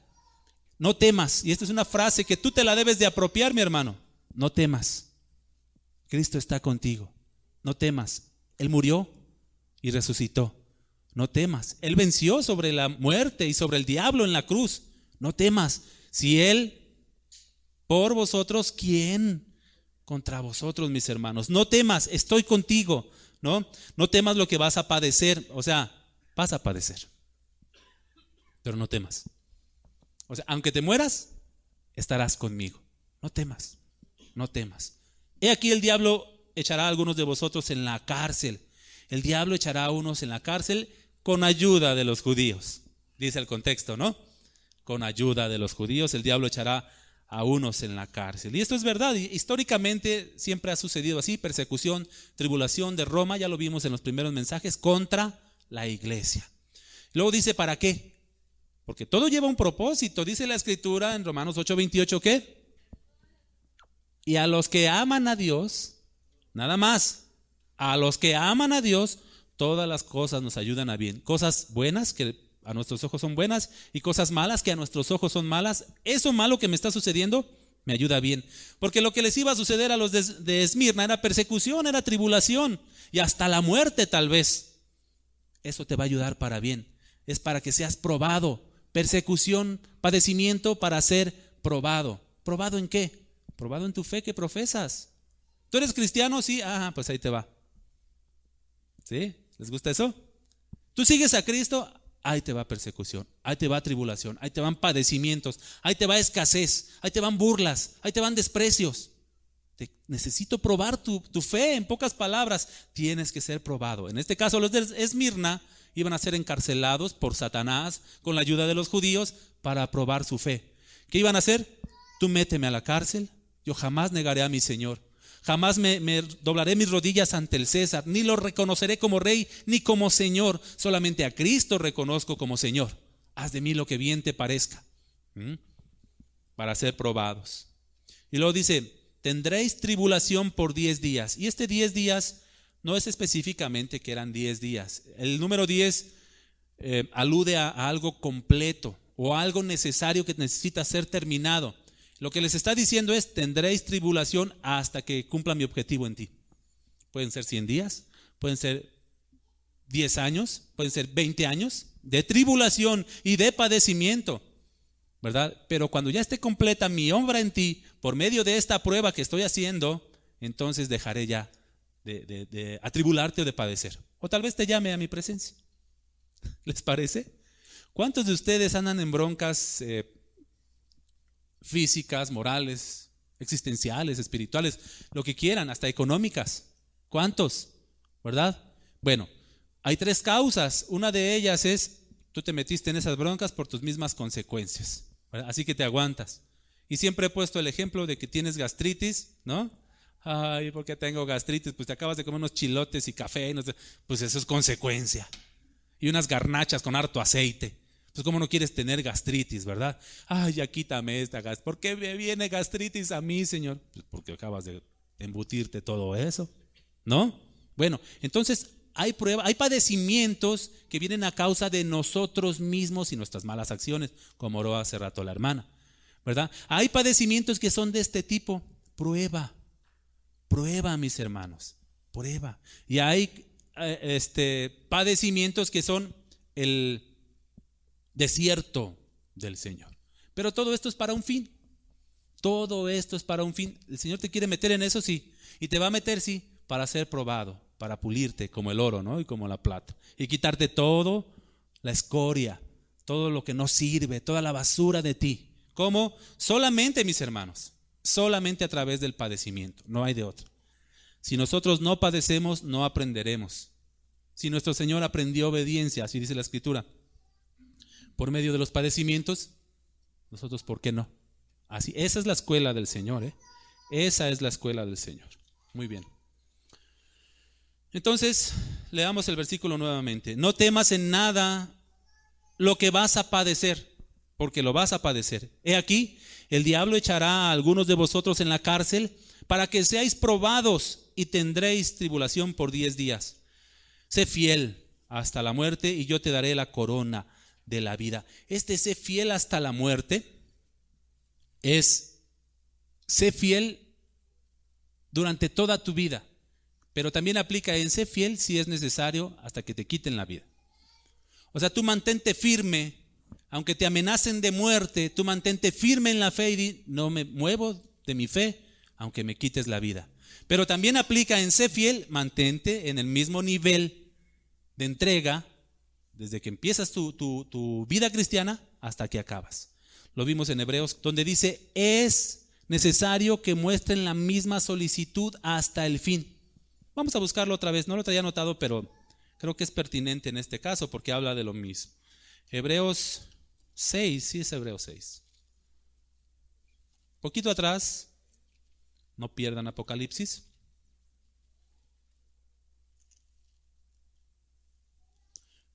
No temas. Y esta es una frase que tú te la debes de apropiar, mi hermano. No temas. Cristo está contigo. No temas. Él murió y resucitó. No temas. Él venció sobre la muerte y sobre el diablo en la cruz. No temas. Si Él Por vosotros, ¿quién contra vosotros, mis hermanos? No temas, estoy contigo, ¿no? No temas lo que vas a padecer, o sea, vas a padecer, pero no temas. O sea, aunque te mueras, estarás conmigo. No temas, no temas. He aquí el diablo echará a algunos de vosotros en la cárcel. El diablo echará a unos en la cárcel con ayuda de los judíos. Dice el contexto, ¿no? Con ayuda de los judíos, el diablo echará a unos en la cárcel. Y esto es verdad, históricamente siempre ha sucedido así, persecución, tribulación de Roma, ya lo vimos en los primeros mensajes, contra la iglesia. Luego dice, ¿para qué? Porque todo lleva un propósito, dice la Escritura en Romanos 8:28, ¿qué? Y a los que aman a Dios, nada más, a los que aman a Dios, todas las cosas nos ayudan a bien. Cosas buenas que a nuestros ojos son buenas y cosas malas que a nuestros ojos son malas. Eso malo que me está sucediendo me ayuda bien. Porque lo que les iba a suceder a los de Esmirna era persecución, era tribulación y hasta la muerte tal vez. Eso te va a ayudar para bien. Es para que seas probado. Persecución, padecimiento para ser probado. ¿Probado en qué? Probado en tu fe que profesas. ¿Tú eres cristiano? Sí, pues ahí te va. ¿Sí? ¿Les gusta eso? ¿Tú sigues a Cristo? Ahí te va persecución, ahí te va tribulación, ahí te van padecimientos, ahí te va escasez, ahí te van burlas, ahí te van desprecios. Necesito probar tu fe, en pocas palabras, tienes que ser probado. En este caso los de Esmirna iban a ser encarcelados por Satanás con la ayuda de los judíos para probar su fe. ¿Qué iban a hacer? Tú méteme a la cárcel, yo jamás negaré a mi Señor. Jamás me doblaré mis rodillas ante el César, ni lo reconoceré como rey, ni como Señor. Solamente a Cristo reconozco como Señor. Haz de mí lo que bien te parezca. Para ser probados. Y luego dice, tendréis tribulación por 10 días. Y este 10 días no es específicamente que eran 10 días. El número 10 alude a algo completo o algo necesario que necesita ser terminado. Lo que les está diciendo es, tendréis tribulación hasta que cumpla mi objetivo en ti. Pueden ser 100 días, pueden ser 10 años, pueden ser 20 años de tribulación y de padecimiento, ¿verdad? Pero cuando ya esté completa mi obra en ti, por medio de esta prueba que estoy haciendo, entonces dejaré ya de atribularte o de padecer. O tal vez te llame a mi presencia. ¿Les parece? ¿Cuántos de ustedes andan en broncas físicas, morales, existenciales, espirituales, lo que quieran, hasta económicas? ¿Cuántos? ¿Verdad? Bueno, hay 3 causas. Una de ellas es, tú te metiste en esas broncas por tus mismas consecuencias, ¿verdad? Así que te aguantas. Y siempre he puesto el ejemplo de que tienes gastritis, ¿no? Ay, ¿por qué tengo gastritis? Pues te acabas de comer unos chilotes y café, y pues eso es consecuencia. Y unas garnachas con harto aceite. Pues cómo no quieres tener gastritis, ¿verdad? Ay, ya quítame esta gastritis. ¿Por qué me viene gastritis a mí, Señor? Pues porque acabas de embutirte todo eso, ¿no? Bueno, entonces hay padecimientos que vienen a causa de nosotros mismos y nuestras malas acciones, como oró hace rato la hermana, ¿verdad? Hay padecimientos que son de este tipo. Prueba, mis hermanos, prueba. Y hay padecimientos que son el desierto del Señor. Pero todo esto es para un fin. Todo esto es para un fin. El Señor te quiere meter en eso, sí. Y te va a meter, sí, para ser probado, para pulirte como el oro, ¿no? Y como la plata. Y quitarte todo, la escoria, todo lo que no sirve, toda la basura de ti. ¿Cómo? Solamente, mis hermanos, solamente a través del padecimiento. No hay de otra. Si nosotros no padecemos, no aprenderemos. Si nuestro Señor aprendió obediencia, así dice la Escritura, por medio de los padecimientos, nosotros ¿por qué no? Así, esa es la escuela del Señor, ¿eh? Esa es la escuela del Señor. Muy bien. Entonces, leamos el versículo nuevamente. No temas en nada lo que vas a padecer, porque lo vas a padecer. He aquí, el diablo echará a algunos de vosotros en la cárcel para que seáis probados y tendréis tribulación por 10 días. Sé fiel hasta la muerte y yo te daré la corona de la vida. Sé fiel hasta la muerte sé fiel durante toda tu vida, pero también aplica en sé fiel si es necesario hasta que te quiten la vida. O sea, tú mantente firme Aunque te amenacen de muerte, tú mantente firme en la fe y di, no me muevo de mi fe, aunque me quites la vida. Pero también aplica en sé fiel, mantente en el mismo nivel de entrega desde que empiezas tu vida cristiana hasta que acabas. Lo vimos en Hebreos, donde dice, es necesario que muestren la misma solicitud hasta el fin. Vamos a buscarlo otra vez, no lo traía anotado, pero creo que es pertinente en este caso porque habla de lo mismo. Hebreos 6, sí es Hebreos 6. Poquito atrás, no pierdan Apocalipsis.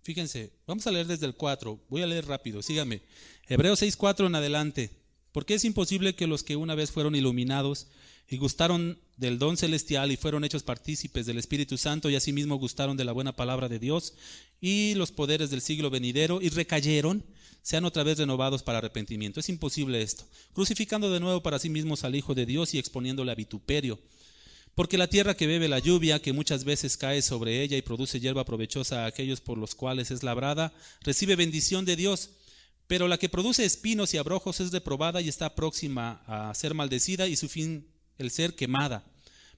Fíjense, vamos a leer desde el 4, voy a leer rápido, síganme. Hebreos 6:4 en adelante. Porque es imposible que los que una vez fueron iluminados y gustaron del don celestial y fueron hechos partícipes del Espíritu Santo y asimismo gustaron de la buena palabra de Dios y los poderes del siglo venidero y recayeron, sean otra vez renovados para arrepentimiento. Es imposible esto. Crucificando de nuevo para sí mismos al Hijo de Dios y exponiéndole a vituperio. Porque la tierra que bebe la lluvia, que muchas veces cae sobre ella y produce hierba provechosa a aquellos por los cuales es labrada, recibe bendición de Dios. Pero la que produce espinos y abrojos es reprobada y está próxima a ser maldecida y su fin el ser quemada.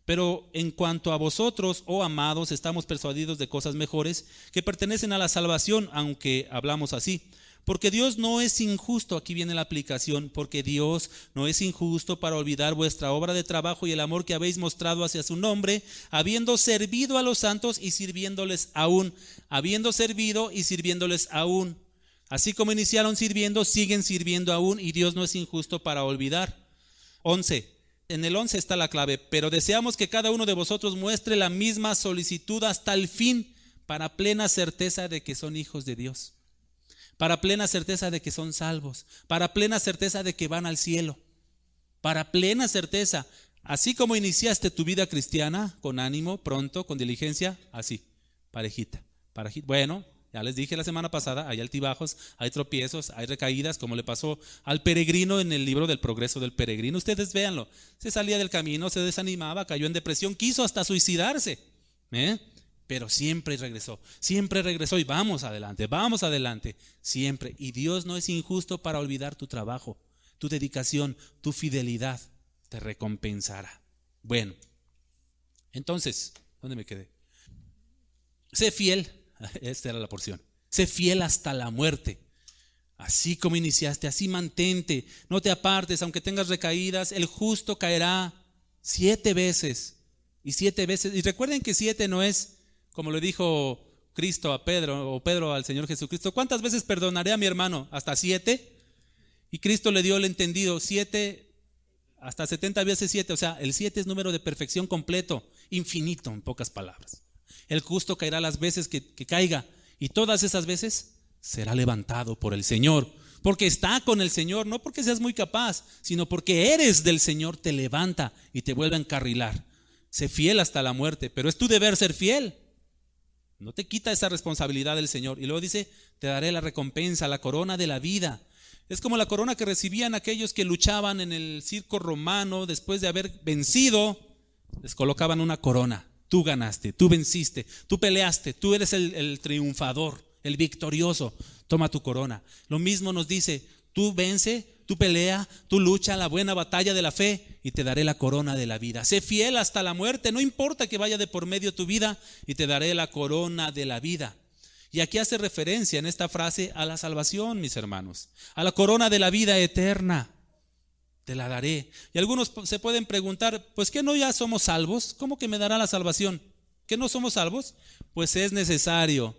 Pero en cuanto a vosotros, oh amados, estamos persuadidos de cosas mejores que pertenecen a la salvación, aunque hablamos así. Porque Dios no es injusto, aquí viene la aplicación, porque Dios no es injusto para olvidar vuestra obra de trabajo y el amor que habéis mostrado hacia su nombre, habiendo servido a los santos y sirviéndoles aún, Así como iniciaron sirviendo, siguen sirviendo aún y Dios no es injusto para olvidar. 11. En el 11 está la clave, pero deseamos que cada uno de vosotros muestre la misma solicitud hasta el fin, para plena certeza de que son hijos de Dios. Para plena certeza de que son salvos, para plena certeza de que van al cielo, para plena certeza, así como iniciaste tu vida cristiana, con ánimo, pronto, con diligencia, así, parejita. Bueno, ya les dije la semana pasada, hay altibajos, hay tropiezos, hay recaídas, como le pasó al peregrino en el libro del progreso del peregrino. Ustedes véanlo, se salía del camino, se desanimaba, cayó en depresión, quiso hasta suicidarse, pero siempre regresó y vamos adelante, siempre. Y Dios no es injusto para olvidar tu trabajo, tu dedicación, tu fidelidad, te recompensará. Bueno, entonces, ¿dónde me quedé? Sé fiel, esta era la porción, sé fiel hasta la muerte. Así como iniciaste, así mantente, no te apartes, aunque tengas recaídas, el justo caerá 7 veces. Y recuerden que 7 no es como le dijo Cristo a Pedro, o Pedro al Señor Jesucristo, ¿cuántas veces perdonaré a mi hermano? ¿Hasta 7? Y Cristo le dio el entendido, 7, hasta 70 veces 7, o sea, el 7 es número de perfección completo, infinito, en pocas palabras. El justo caerá las veces que caiga, y todas esas veces será levantado por el Señor, porque está con el Señor, no porque seas muy capaz, sino porque eres del Señor, te levanta y te vuelve a encarrilar. Sé fiel hasta la muerte, pero es tu deber ser fiel. No te quita esa responsabilidad del Señor. Y luego dice, te daré la recompensa, la corona de la vida. Es como la corona que recibían aquellos que luchaban en el circo romano. Después de haber vencido, les colocaban una corona. Tú ganaste, tú venciste, tú peleaste, tú eres el triunfador, el victorioso. Toma tu corona. Lo mismo nos dice, tú vence, tú pelea, tú lucha la buena batalla de la fe y te daré la corona de la vida. Sé fiel hasta la muerte, no importa que vaya de por medio tu vida y te daré la corona de la vida. Y aquí hace referencia en esta frase a la salvación, mis hermanos, a la corona de la vida eterna. Te la daré. Y algunos se pueden preguntar, pues ¿qué no ya somos salvos? ¿Cómo que me dará la salvación? ¿Que no somos salvos? Pues es necesario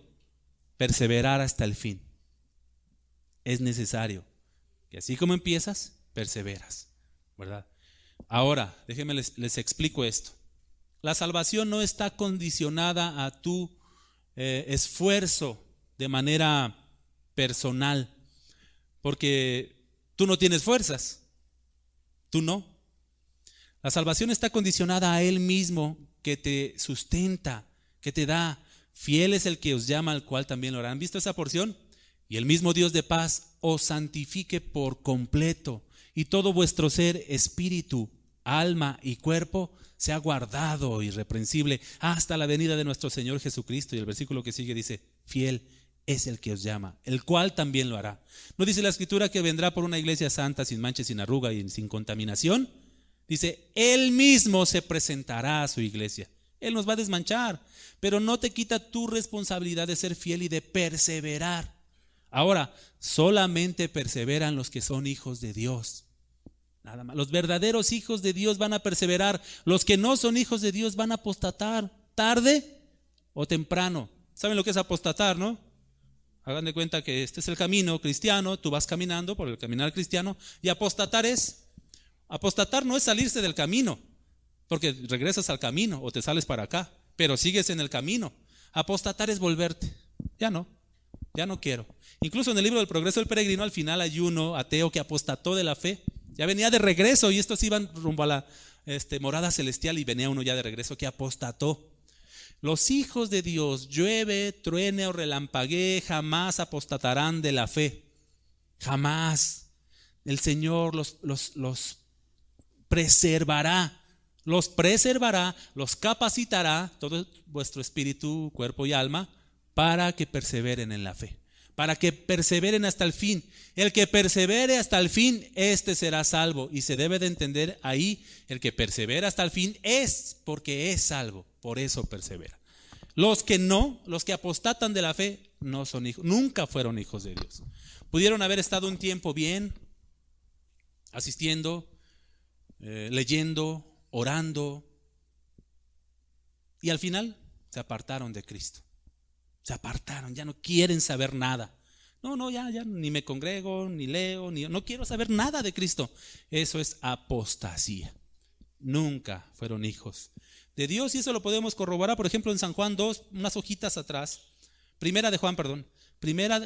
perseverar hasta el fin. Es necesario. Y así como empiezas, perseveras, ¿verdad? Ahora, déjenme les explico esto. La salvación no está condicionada a tu esfuerzo de manera personal, porque tú no tienes fuerzas, tú no. La salvación está condicionada a Él mismo, que te sustenta, que te da. Fiel es el que os llama, al cual también lo harán. ¿Han visto esa porción? Y el mismo Dios de paz os santifique por completo, y todo vuestro ser, espíritu, alma y cuerpo sea guardado irreprensible hasta la venida de nuestro Señor Jesucristo. Y el versículo que sigue dice, fiel es el que os llama, el cual también lo hará. ¿No dice la Escritura que vendrá por una iglesia santa, sin mancha, sin arruga y sin contaminación? Dice, Él mismo se presentará a su iglesia. Él nos va a desmanchar, pero no te quita tu responsabilidad de ser fiel y de perseverar. Ahora, solamente perseveran los que son hijos de Dios. Nada más. Los verdaderos hijos de Dios van a perseverar. Los que no son hijos de Dios van a apostatar, tarde o temprano. ¿Saben lo que es apostatar, no? Hagan de cuenta que este es el camino cristiano, tú vas caminando por el caminar cristiano, y apostatar no es salirse del camino, porque regresas al camino o te sales para acá, pero sigues en el camino. Apostatar es volverte. Ya no quiero. Incluso en el libro del Progreso del Peregrino, al final hay uno ateo que apostató de la fe. Ya venía de regreso y estos iban rumbo a la morada celestial y venía uno ya de regreso que apostató. Los hijos de Dios, llueve, truene o relampaguee, jamás apostatarán de la fe. Jamás. El Señor los preservará, los capacitará, todo vuestro espíritu, cuerpo y alma, para que perseveren en la fe, para que perseveren hasta el fin. El que persevere hasta el fin, este será salvo. Y se debe de entender ahí, el que persevera hasta el fin es porque es salvo, por eso persevera. Los que apostatan de la fe, no son hijos, nunca fueron hijos de Dios. Pudieron haber estado un tiempo bien, asistiendo, leyendo, orando, y al final se apartaron de Cristo. Se apartaron, ya no quieren saber nada. Ya ni me congrego, ni leo, no quiero saber nada de Cristo. Eso es apostasía. Nunca fueron hijos de Dios, y eso lo podemos corroborar, por ejemplo, en San Juan 2, unas hojitas atrás. Primera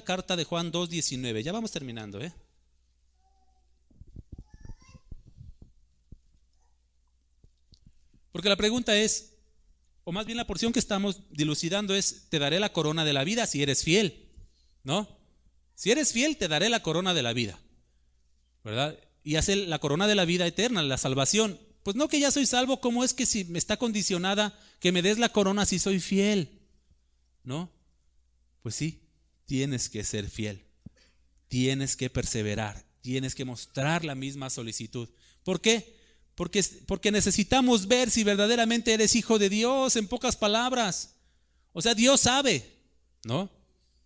carta de Juan 2:19. Ya vamos terminando, Porque la pregunta es, o más bien la porción que estamos dilucidando es, te daré la corona de la vida si eres fiel, ¿no? Si eres fiel, te daré la corona de la vida, ¿verdad? Y hace la corona de la vida eterna, la salvación. Pues no, que ya soy salvo, ¿cómo es que si me está condicionada que me des la corona si soy fiel? ¿No? Pues sí, tienes que ser fiel, tienes que perseverar, tienes que mostrar la misma solicitud. ¿Por qué? Porque necesitamos ver si verdaderamente eres hijo de Dios, en pocas palabras. O sea, Dios sabe, ¿no?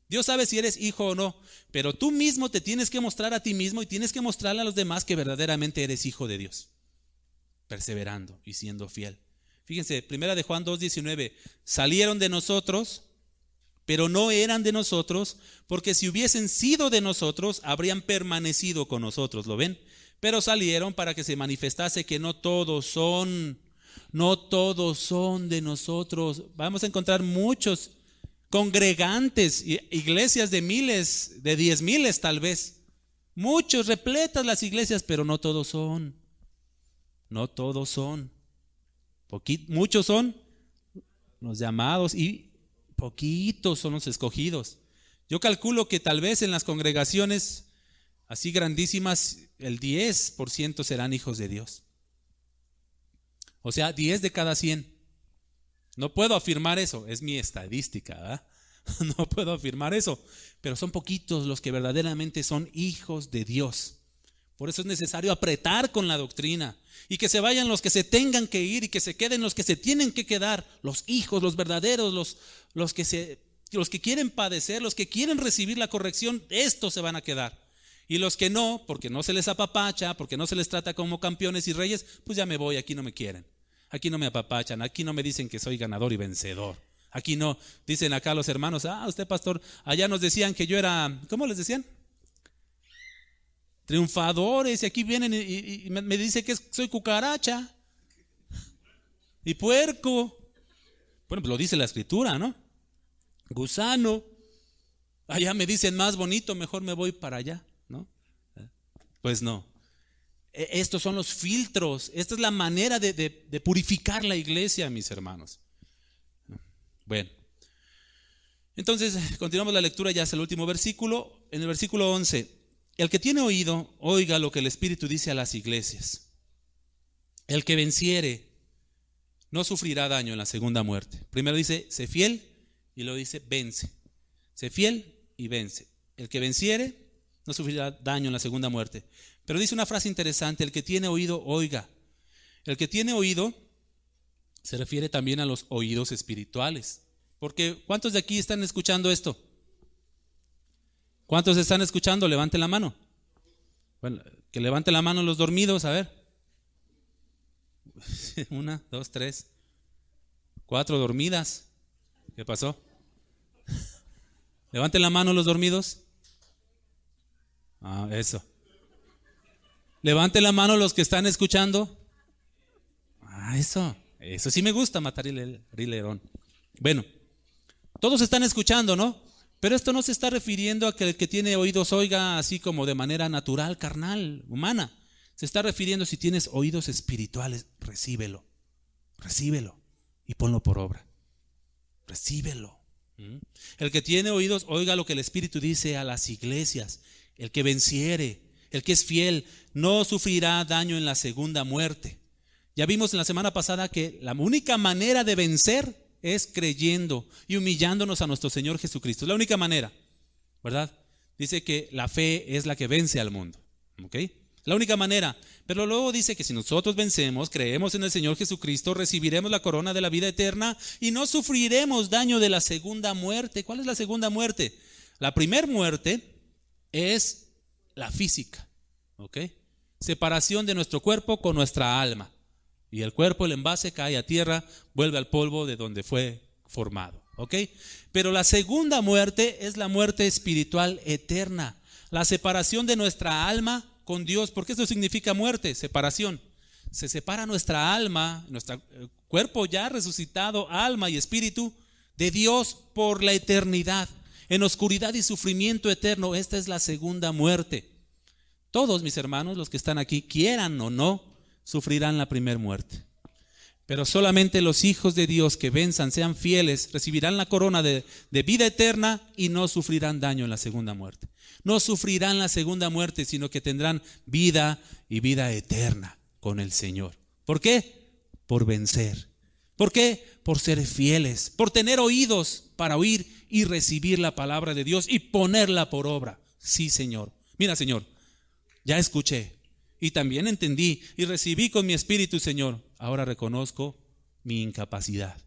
Dios sabe si eres hijo o no, pero tú mismo te tienes que mostrar a ti mismo y tienes que mostrarle a los demás que verdaderamente eres hijo de Dios, perseverando y siendo fiel. Fíjense, primera de Juan 2:19, salieron de nosotros, pero no eran de nosotros, porque si hubiesen sido de nosotros, habrían permanecido con nosotros, ¿lo ven? Pero salieron para que se manifestase que no todos son de nosotros. Vamos a encontrar muchos congregantes, iglesias de miles, de 10,000 tal vez. Muchos, repletas las iglesias, pero no todos son. No todos son. Muchos son los llamados y poquitos son los escogidos. Yo calculo que tal vez en las congregaciones así grandísimas, el 10% serán hijos de Dios. O sea, 10 de cada 100. No puedo afirmar eso, es mi estadística, ¿verdad? No puedo afirmar eso, pero son poquitos los que verdaderamente son hijos de Dios. Por eso es necesario apretar con la doctrina y que se vayan los que se tengan que ir y que se queden los que se tienen que quedar, los hijos, los verdaderos, los que quieren padecer, los que quieren recibir la corrección, estos se van a quedar. Y los que no, porque no se les apapacha, porque no se les trata como campeones y reyes, pues ya me voy, aquí no me quieren. Aquí no me apapachan, aquí no me dicen que soy ganador y vencedor. Aquí no, dicen acá los hermanos, usted pastor, allá nos decían que yo era, ¿cómo les decían? Triunfadores, y aquí vienen y me dice que soy cucaracha y puerco. Bueno, pues lo dice la Escritura, ¿no? Gusano. Allá me dicen más bonito, mejor me voy para allá, ¿no? Pues no. Estos son los filtros, esta es la manera de purificar la iglesia, mis hermanos. Bueno, entonces continuamos la lectura, ya es el último versículo. En el versículo 11, el que tiene oído, oiga lo que el Espíritu dice a las iglesias. El que venciere no sufrirá daño en la segunda muerte. Primero dice, sé fiel, y luego dice, vence. Sé fiel, y vence. El que venciere no sufrirá daño en la segunda muerte. Pero dice una frase interesante: el que tiene oído, oiga. El que tiene oído se refiere también a los oídos espirituales. Porque ¿cuántos de aquí están escuchando esto? ¿Cuántos están escuchando? Levanten la mano. Bueno, que levanten la mano los dormidos, a ver. 1, 2, 3, 4 dormidas. ¿Qué pasó? Levanten la mano los dormidos. Eso. Levanten la mano los que están escuchando. Eso sí me gusta, matar el rilerón. Bueno, todos están escuchando, ¿no? Pero esto no se está refiriendo a que el que tiene oídos oiga así como de manera natural, carnal, humana. Se está refiriendo, si tienes oídos espirituales, recíbelo y ponlo por obra. Recíbelo. El que tiene oídos, oiga lo que el Espíritu dice a las iglesias. El que venciere, el que es fiel, no sufrirá daño en la segunda muerte. Ya vimos en la semana pasada que la única manera de vencer es creyendo y humillándonos a nuestro Señor Jesucristo. Es la única manera, ¿verdad? Dice que la fe es la que vence al mundo, ¿ok? La única manera. Pero luego dice que si nosotros vencemos, creemos en el Señor Jesucristo, recibiremos la corona de la vida eterna y no sufriremos daño de la segunda muerte. ¿Cuál es la segunda muerte? La primera muerte es la física, ¿ok? Separación de nuestro cuerpo con nuestra alma. Y el cuerpo, el envase, cae a tierra, vuelve al polvo de donde fue formado, ¿ok? Pero la segunda muerte es la muerte espiritual eterna, la separación de nuestra alma con Dios, porque eso significa muerte, separación. Se separa nuestra alma, nuestro cuerpo ya resucitado, alma y espíritu, de Dios por la eternidad, en oscuridad y sufrimiento eterno. Esta es la segunda muerte. Todos mis hermanos, los que están aquí, quieran o no, sufrirán la primera muerte. Pero solamente los hijos de Dios que venzan, sean fieles, recibirán la corona de vida eterna y no sufrirán daño en la segunda muerte. No sufrirán la segunda muerte, sino que tendrán vida y vida eterna con el Señor. ¿Por qué? Por vencer. ¿Por qué? Por ser fieles, por tener oídos para oír y recibir la palabra de Dios y ponerla por obra. Sí, Señor. Mira, Señor, ya escuché y también entendí y recibí con mi espíritu, Señor. Ahora reconozco mi incapacidad.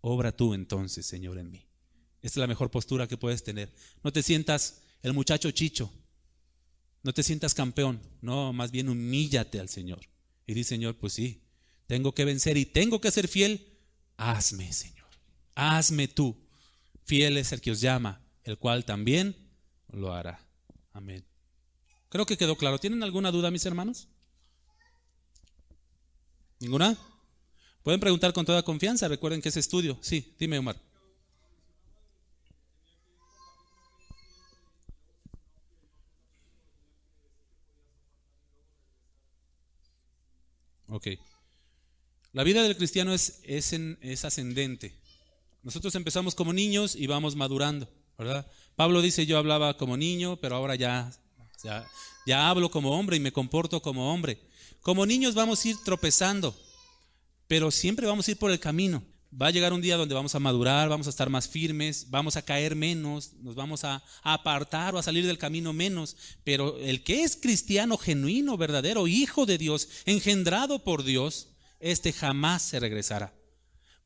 Obra tú entonces, Señor, en mí. Esta es la mejor postura que puedes tener. No te sientas el muchacho chicho, no te sientas campeón, no, más bien humíllate al Señor y di: Señor, pues sí, tengo que vencer y tengo que ser fiel. Hazme, Señor, hazme tú. Fiel es el que os llama, el cual también lo hará. Amén. Creo que quedó claro. ¿Tienen alguna duda, mis hermanos? ¿Ninguna? Pueden preguntar con toda confianza. Recuerden que es estudio. Sí, dime, Omar. Ok. La vida del cristiano es ascendente. Nosotros empezamos como niños y vamos madurando, ¿verdad? Pablo dice: yo hablaba como niño, pero ahora ya hablo como hombre y me comporto como hombre. Como niños vamos a ir tropezando, pero siempre vamos a ir por el camino. Va a llegar un día donde vamos a madurar, vamos a estar más firmes, vamos a caer menos, nos vamos a apartar o a salir del camino menos. Pero el que es cristiano genuino, verdadero, hijo de Dios, engendrado por Dios, este jamás se regresará.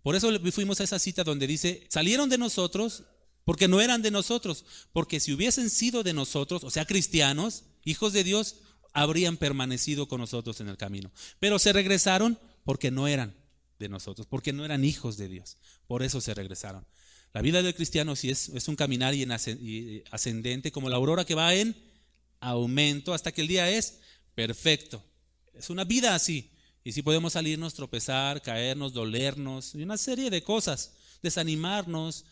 Por eso fuimos a esa cita donde dice: salieron de nosotros porque no eran de nosotros, porque si hubiesen sido de nosotros, o sea, cristianos, hijos de Dios, habrían permanecido con nosotros en el camino. Pero se regresaron porque no eran de nosotros, porque no eran hijos de Dios. Por eso se regresaron. La vida del cristiano sí es un caminar y ascendente, como la aurora que va en aumento hasta que el día es perfecto. Es una vida así. Y sí podemos salirnos, tropezar, caernos, dolernos, y una serie de cosas, desanimarnos,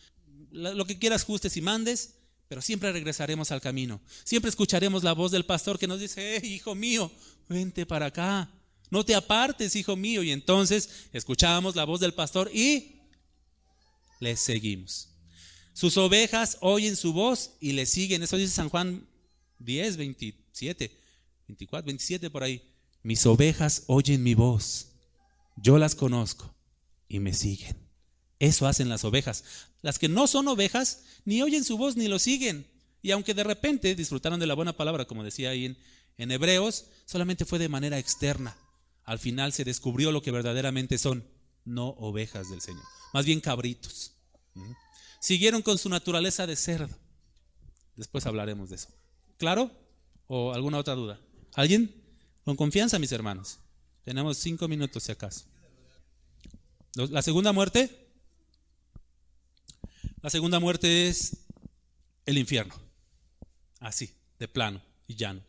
lo que quieras, justes y mandes, pero siempre regresaremos al camino. Siempre escucharemos la voz del pastor que nos dice: hijo mío, vente para acá, no te apartes, hijo mío. Y entonces escuchamos la voz del pastor y le seguimos. Sus ovejas oyen su voz y le siguen. Eso dice San Juan 10, 27, 24, 27 por ahí. Mis ovejas oyen mi voz, yo las conozco y me siguen. Eso hacen las ovejas. Las que no son ovejas ni oyen su voz ni lo siguen. Y aunque de repente disfrutaron de la buena palabra, como decía ahí en Hebreos, solamente fue de manera externa. Al final se descubrió lo que verdaderamente son, no ovejas del Señor, más bien cabritos. Siguieron con su naturaleza de cerdo. Después hablaremos de eso. ¿Claro? ¿O alguna otra duda? ¿Alguien? Con confianza, mis hermanos. Tenemos 5 minutos si acaso. La segunda muerte. La segunda muerte es el infierno. Así, de plano y llano.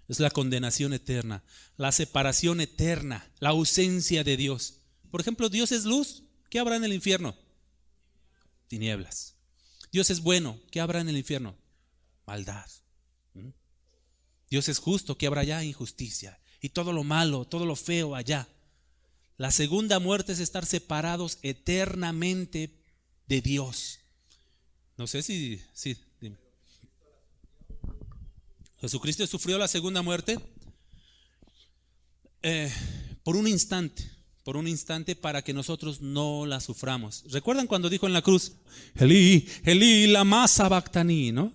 Es la condenación eterna, la separación eterna, la ausencia de Dios. Por ejemplo, Dios es luz. ¿Qué habrá en el infierno? Tinieblas. Dios es bueno. ¿Qué habrá en el infierno? Maldad. Dios es justo. ¿Qué habrá allá? Injusticia. Y todo lo malo, todo lo feo allá. La segunda muerte es estar separados eternamente de Dios. No sé si dime. Jesucristo sufrió la segunda muerte por un instante para que nosotros no la suframos. ¿Recuerdan cuando dijo en la cruz, Elí, Elí, lama sabactani, ¿no?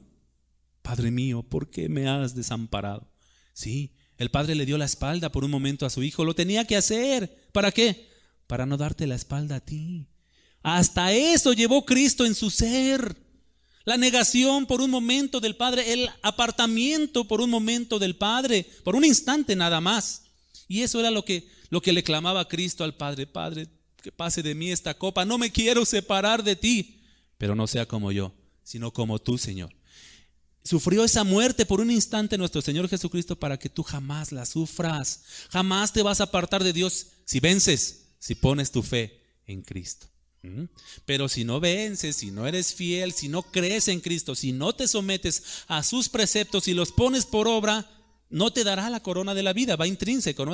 Padre mío, ¿por qué me has desamparado? Sí, el Padre le dio la espalda por un momento a su Hijo, lo tenía que hacer. ¿Para qué? Para no darte la espalda a ti. Hasta eso llevó Cristo en su ser. La negación por un momento del Padre, el apartamiento por un momento del Padre, por un instante nada más. Y eso era lo que le clamaba Cristo al Padre. Padre, que pase de mí esta copa, no me quiero separar de ti, pero no sea como yo, sino como tú, Señor. Sufrió esa muerte por un instante nuestro Señor Jesucristo para que tú jamás la sufras. Jamás te vas a apartar de Dios si vences, si pones tu fe en Cristo. Pero si no vences, si no eres fiel, si no crees en Cristo, si no te sometes a sus preceptos y los pones por obra, no te dará la corona de la vida, va intrínseco, ¿no?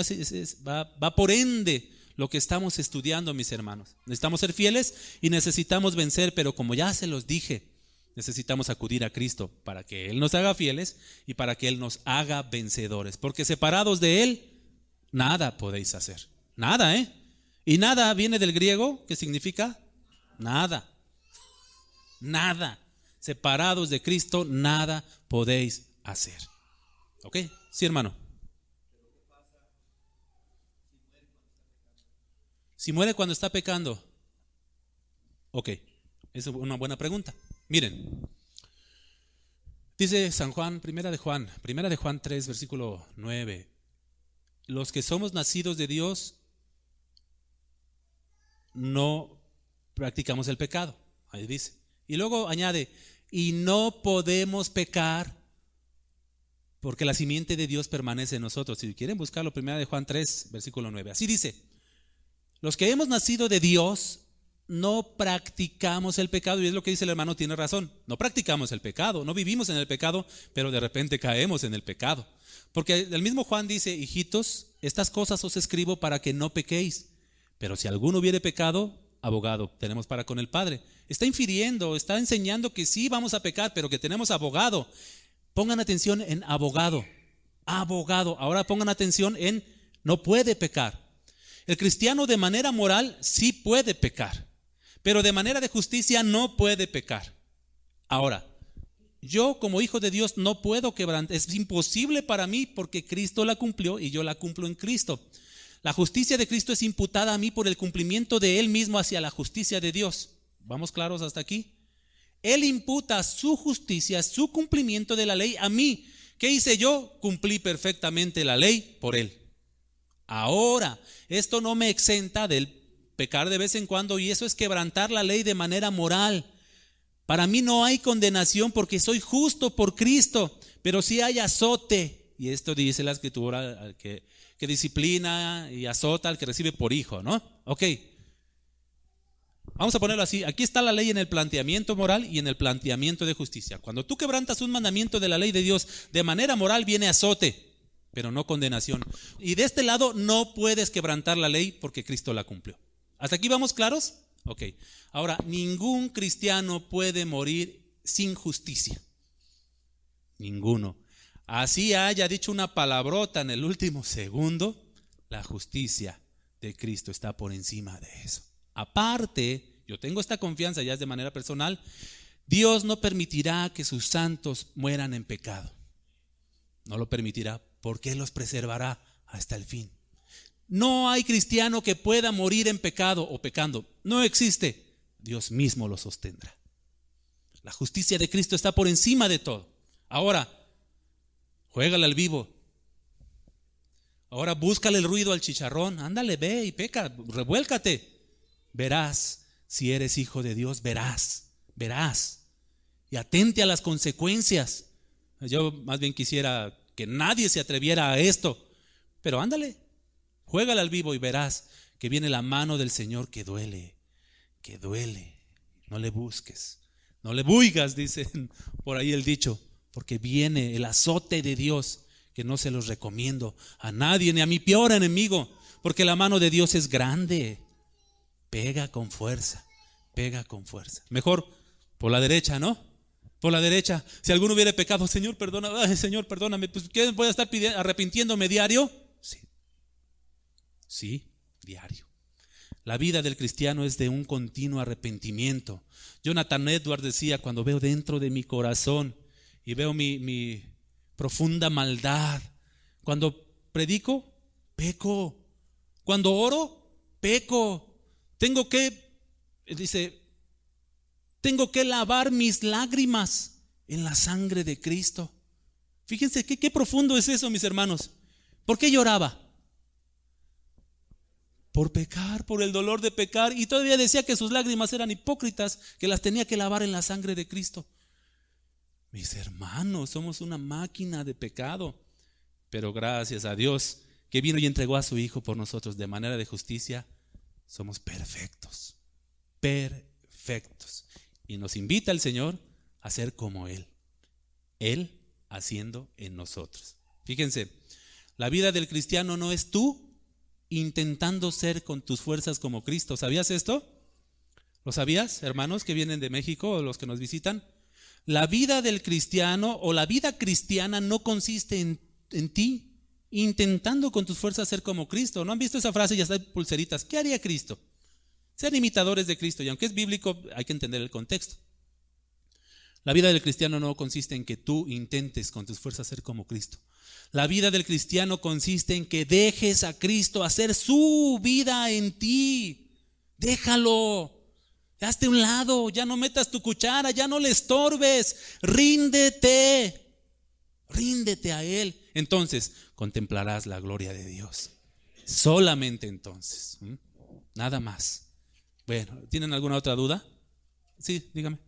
Va por ende lo que estamos estudiando, mis hermanos. Necesitamos ser fieles y necesitamos vencer, pero como ya se los dije, necesitamos acudir a Cristo para que Él nos haga fieles y para que Él nos haga vencedores, porque separados de Él, nada podéis hacer, nada, y nada viene del griego, que significa nada, nada. Separados de Cristo, nada podéis hacer. ¿Ok? Sí, hermano. Si muere cuando está pecando. Ok, es una buena pregunta. Miren, dice San Juan, primera de Juan 3, versículo 9. Los que somos nacidos de Dios no practicamos el pecado. Ahí dice. Y luego añade, y no podemos pecar porque la simiente de Dios permanece en nosotros. Si quieren buscarlo, primera de Juan 3, versículo 9. Así dice, los que hemos nacido de Dios no practicamos el pecado. Y es lo que dice el hermano, tiene razón. No practicamos el pecado, no vivimos en el pecado, pero de repente caemos en el pecado. Porque el mismo Juan dice, hijitos, estas cosas os escribo para que no pequéis. Pero si alguno hubiere pecado, abogado tenemos para con el Padre. Está infiriendo, está enseñando que sí vamos a pecar, pero que tenemos abogado. Pongan atención en abogado. Abogado. Ahora pongan atención en no puede pecar. El cristiano de manera moral sí puede pecar, pero de manera de justicia no puede pecar. Ahora, yo como hijo de Dios no puedo quebrantar, es imposible para mí porque Cristo la cumplió y yo la cumplo en Cristo. La justicia de Cristo es imputada a mí por el cumplimiento de Él mismo hacia la justicia de Dios. ¿Vamos claros hasta aquí? Él imputa su justicia, su cumplimiento de la ley a mí. ¿Qué hice yo? Cumplí perfectamente la ley por Él. Ahora, esto no me exenta del pecar de vez en cuando, y eso es quebrantar la ley de manera moral. Para mí no hay condenación porque soy justo por Cristo, pero sí hay azote. Y esto dice la Escritura, que disciplina y azota al que recibe por hijo, ¿no? Ok. Vamos a ponerlo así. Aquí está la ley en el planteamiento moral y en el planteamiento de justicia. Cuando tú quebrantas un mandamiento de la ley de Dios de manera moral, viene azote, pero no condenación. Y de este lado no puedes quebrantar la ley porque Cristo la cumplió. ¿Hasta aquí vamos claros? Ok. Ahora, ningún cristiano puede morir sin justicia. Ninguno. Así haya dicho una palabrota en el último segundo, la justicia de Cristo está por encima de eso. Aparte, yo tengo esta confianza, ya es de manera personal, Dios no permitirá que sus santos mueran en pecado. No lo permitirá porque Él los preservará hasta el fin. No hay cristiano que pueda morir en pecado o pecando. No existe. Dios mismo lo sostendrá. La justicia de Cristo está por encima de todo. Ahora, juégale al vivo. Ahora búscale el ruido al chicharrón. Ándale, ve y peca, revuélcate. Verás, si eres hijo de Dios, verás. Y atente a las consecuencias. Yo más bien quisiera que nadie se atreviera a esto. Pero ándale, juégale al vivo y verás que viene la mano del Señor que duele. No le busques. No le buigas, dicen por ahí el dicho, porque viene el azote de Dios, que no se los recomiendo a nadie, ni a mi peor enemigo, porque la mano de Dios es grande. Pega con fuerza. Mejor por la derecha, ¿no? Por la derecha. Si alguno hubiera pecado, Señor, perdóname, pues ¿qué voy a estar arrepintiéndome diario? Sí, diario. La vida del cristiano es de un continuo arrepentimiento. Jonathan Edwards decía: cuando veo dentro de mi corazón y veo mi profunda maldad, cuando predico, peco. Cuando oro, peco. Tengo que lavar mis lágrimas en la sangre de Cristo. Fíjense qué profundo es eso, mis hermanos. ¿Por qué lloraba? Por pecar, por el dolor de pecar. Y todavía decía que sus lágrimas eran hipócritas, que las tenía que lavar en la sangre de Cristo. Mis hermanos, somos una máquina de pecado. Pero gracias a Dios que vino y entregó a su Hijo por nosotros de manera de justicia, somos perfectos. Y nos invita el Señor a ser como Él. Él haciendo en nosotros. Fíjense, la vida del cristiano no es tú intentando ser con tus fuerzas como Cristo. ¿Sabías esto? ¿Lo sabías, hermanos que vienen de México o los que nos visitan? La vida del cristiano o la vida cristiana no consiste en ti intentando con tus fuerzas ser como Cristo. ¿No han visto esa frase? Ya está en pulseritas. ¿Qué haría Cristo? Sean imitadores de Cristo. Y aunque es bíblico, hay que entender el contexto. La vida del cristiano no consiste en que tú intentes con tus fuerzas ser como Cristo. La vida del cristiano consiste en que dejes a Cristo hacer su vida en ti. Déjalo. Hazte a un lado. Ya no metas tu cuchara. Ya no le estorbes. Ríndete a Él. Entonces contemplarás la gloria de Dios. Solamente entonces. Nada más. Bueno, ¿tienen alguna otra duda? Sí, dígame.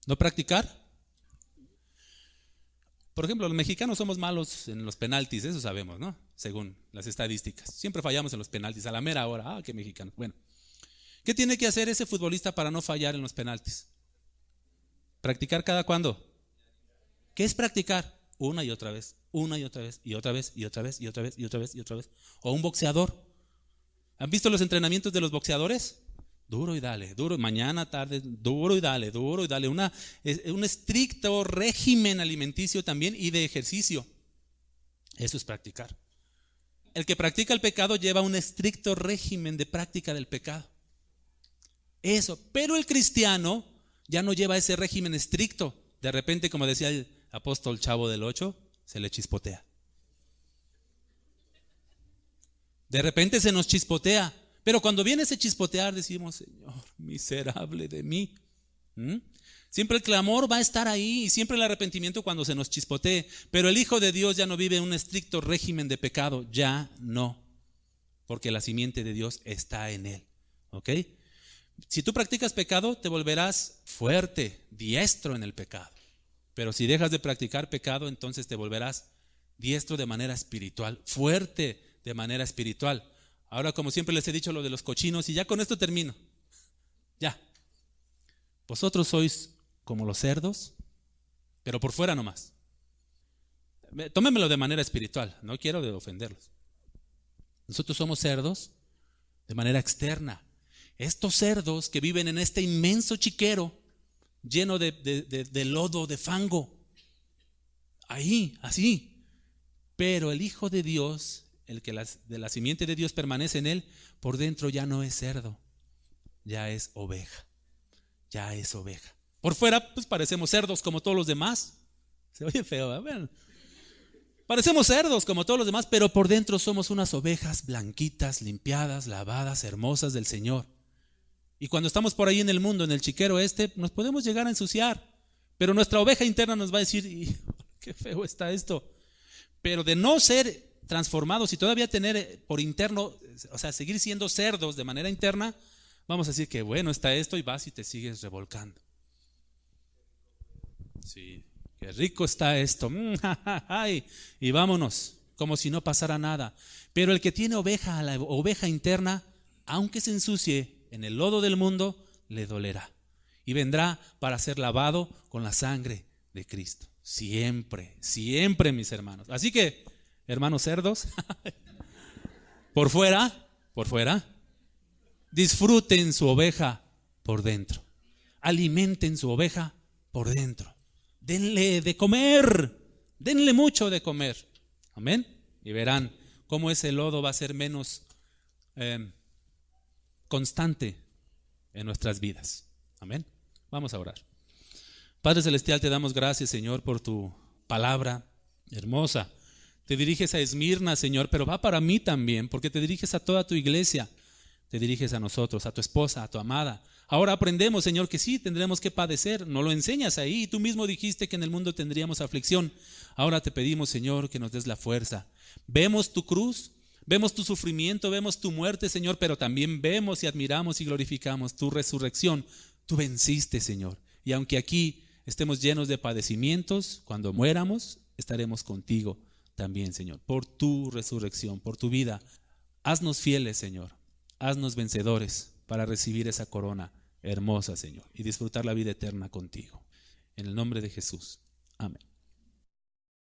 ¿No practicar? Por ejemplo, los mexicanos somos malos en los penaltis, eso sabemos, ¿no? Según las estadísticas. Siempre fallamos en los penaltis, a la mera hora. Qué mexicano. Bueno, ¿qué tiene que hacer ese futbolista para no fallar en los penaltis? ¿Practicar cada cuándo? ¿Qué es practicar? Una y otra vez, y otra vez. O un boxeador. ¿Han visto los entrenamientos de los boxeadores? Duro y dale, mañana, tarde, duro y dale. Un estricto régimen alimenticio también y de ejercicio. Eso es practicar. El que practica el pecado lleva un estricto régimen de práctica del pecado. Eso, pero el cristiano ya no lleva ese régimen estricto. De repente, como decía el apóstol Chavo del 8, se le chispotea. De repente se nos chispotea. Pero cuando viene ese chispotear decimos: Señor, miserable de mí. Siempre el clamor va a estar ahí y siempre el arrepentimiento cuando se nos chispotee. Pero el Hijo de Dios ya no vive en un estricto régimen de pecado. Ya no. Porque la simiente de Dios está en él. ¿Ok? Si tú practicas pecado, te volverás fuerte, diestro en el pecado. Pero si dejas de practicar pecado, entonces te volverás diestro de manera espiritual, fuerte de manera espiritual. Ahora, como siempre les he dicho lo de los cochinos, y ya con esto termino. Ya. Vosotros sois como los cerdos, pero por fuera nomás. Tómenmelo de manera espiritual, no quiero ofenderlos. Nosotros somos cerdos de manera externa. Estos cerdos que viven en este inmenso chiquero lleno de lodo, de fango. Ahí, así. Pero el Hijo de Dios, el que de la simiente de Dios permanece en él, por dentro ya no es cerdo, ya es oveja. Ya es oveja. Por fuera, pues parecemos cerdos como todos los demás. Se oye feo, ¿verdad? Parecemos cerdos como todos los demás, pero por dentro somos unas ovejas blanquitas, limpiadas, lavadas, hermosas del Señor. Y cuando estamos por ahí en el mundo, en el chiquero nos podemos llegar a ensuciar. Pero nuestra oveja interna nos va a decir, qué feo está esto. Pero de no ser transformados y todavía tener por interno, o sea, seguir siendo cerdos de manera interna, vamos a decir que bueno está esto y vas y te sigues revolcando. Sí. Qué rico está esto. Y vámonos, como si no pasara nada. Pero el que tiene oveja, la oveja interna, aunque se ensucie en el lodo del mundo, le dolerá. Y vendrá para ser lavado con la sangre de Cristo. Siempre, siempre, mis hermanos. Así que, hermanos cerdos, por fuera, disfruten su oveja por dentro. Alimenten su oveja por dentro. Denle de comer, denle mucho de comer. Amén. Y verán cómo ese lodo va a ser menos constante en nuestras vidas. Amén. Vamos a orar. Padre Celestial, te damos gracias, Señor, por tu palabra hermosa. Te diriges a Esmirna, Señor, pero va para mí también, porque te diriges a toda tu iglesia. Te diriges a nosotros, a tu esposa, a tu amada. Ahora aprendemos, Señor, que sí, tendremos que padecer. Nos lo enseñas ahí. Tú mismo dijiste que en el mundo tendríamos aflicción. Ahora te pedimos, Señor, que nos des la fuerza. Vemos tu cruz, vemos tu sufrimiento, vemos tu muerte, Señor, pero también vemos y admiramos y glorificamos tu resurrección. Tú venciste, Señor. Y aunque aquí estemos llenos de padecimientos, cuando muéramos, estaremos contigo también, Señor, por tu resurrección, por tu vida. Haznos fieles, Señor. Haznos vencedores para recibir esa corona hermosa, Señor, y disfrutar la vida eterna contigo. En el nombre de Jesús. Amén.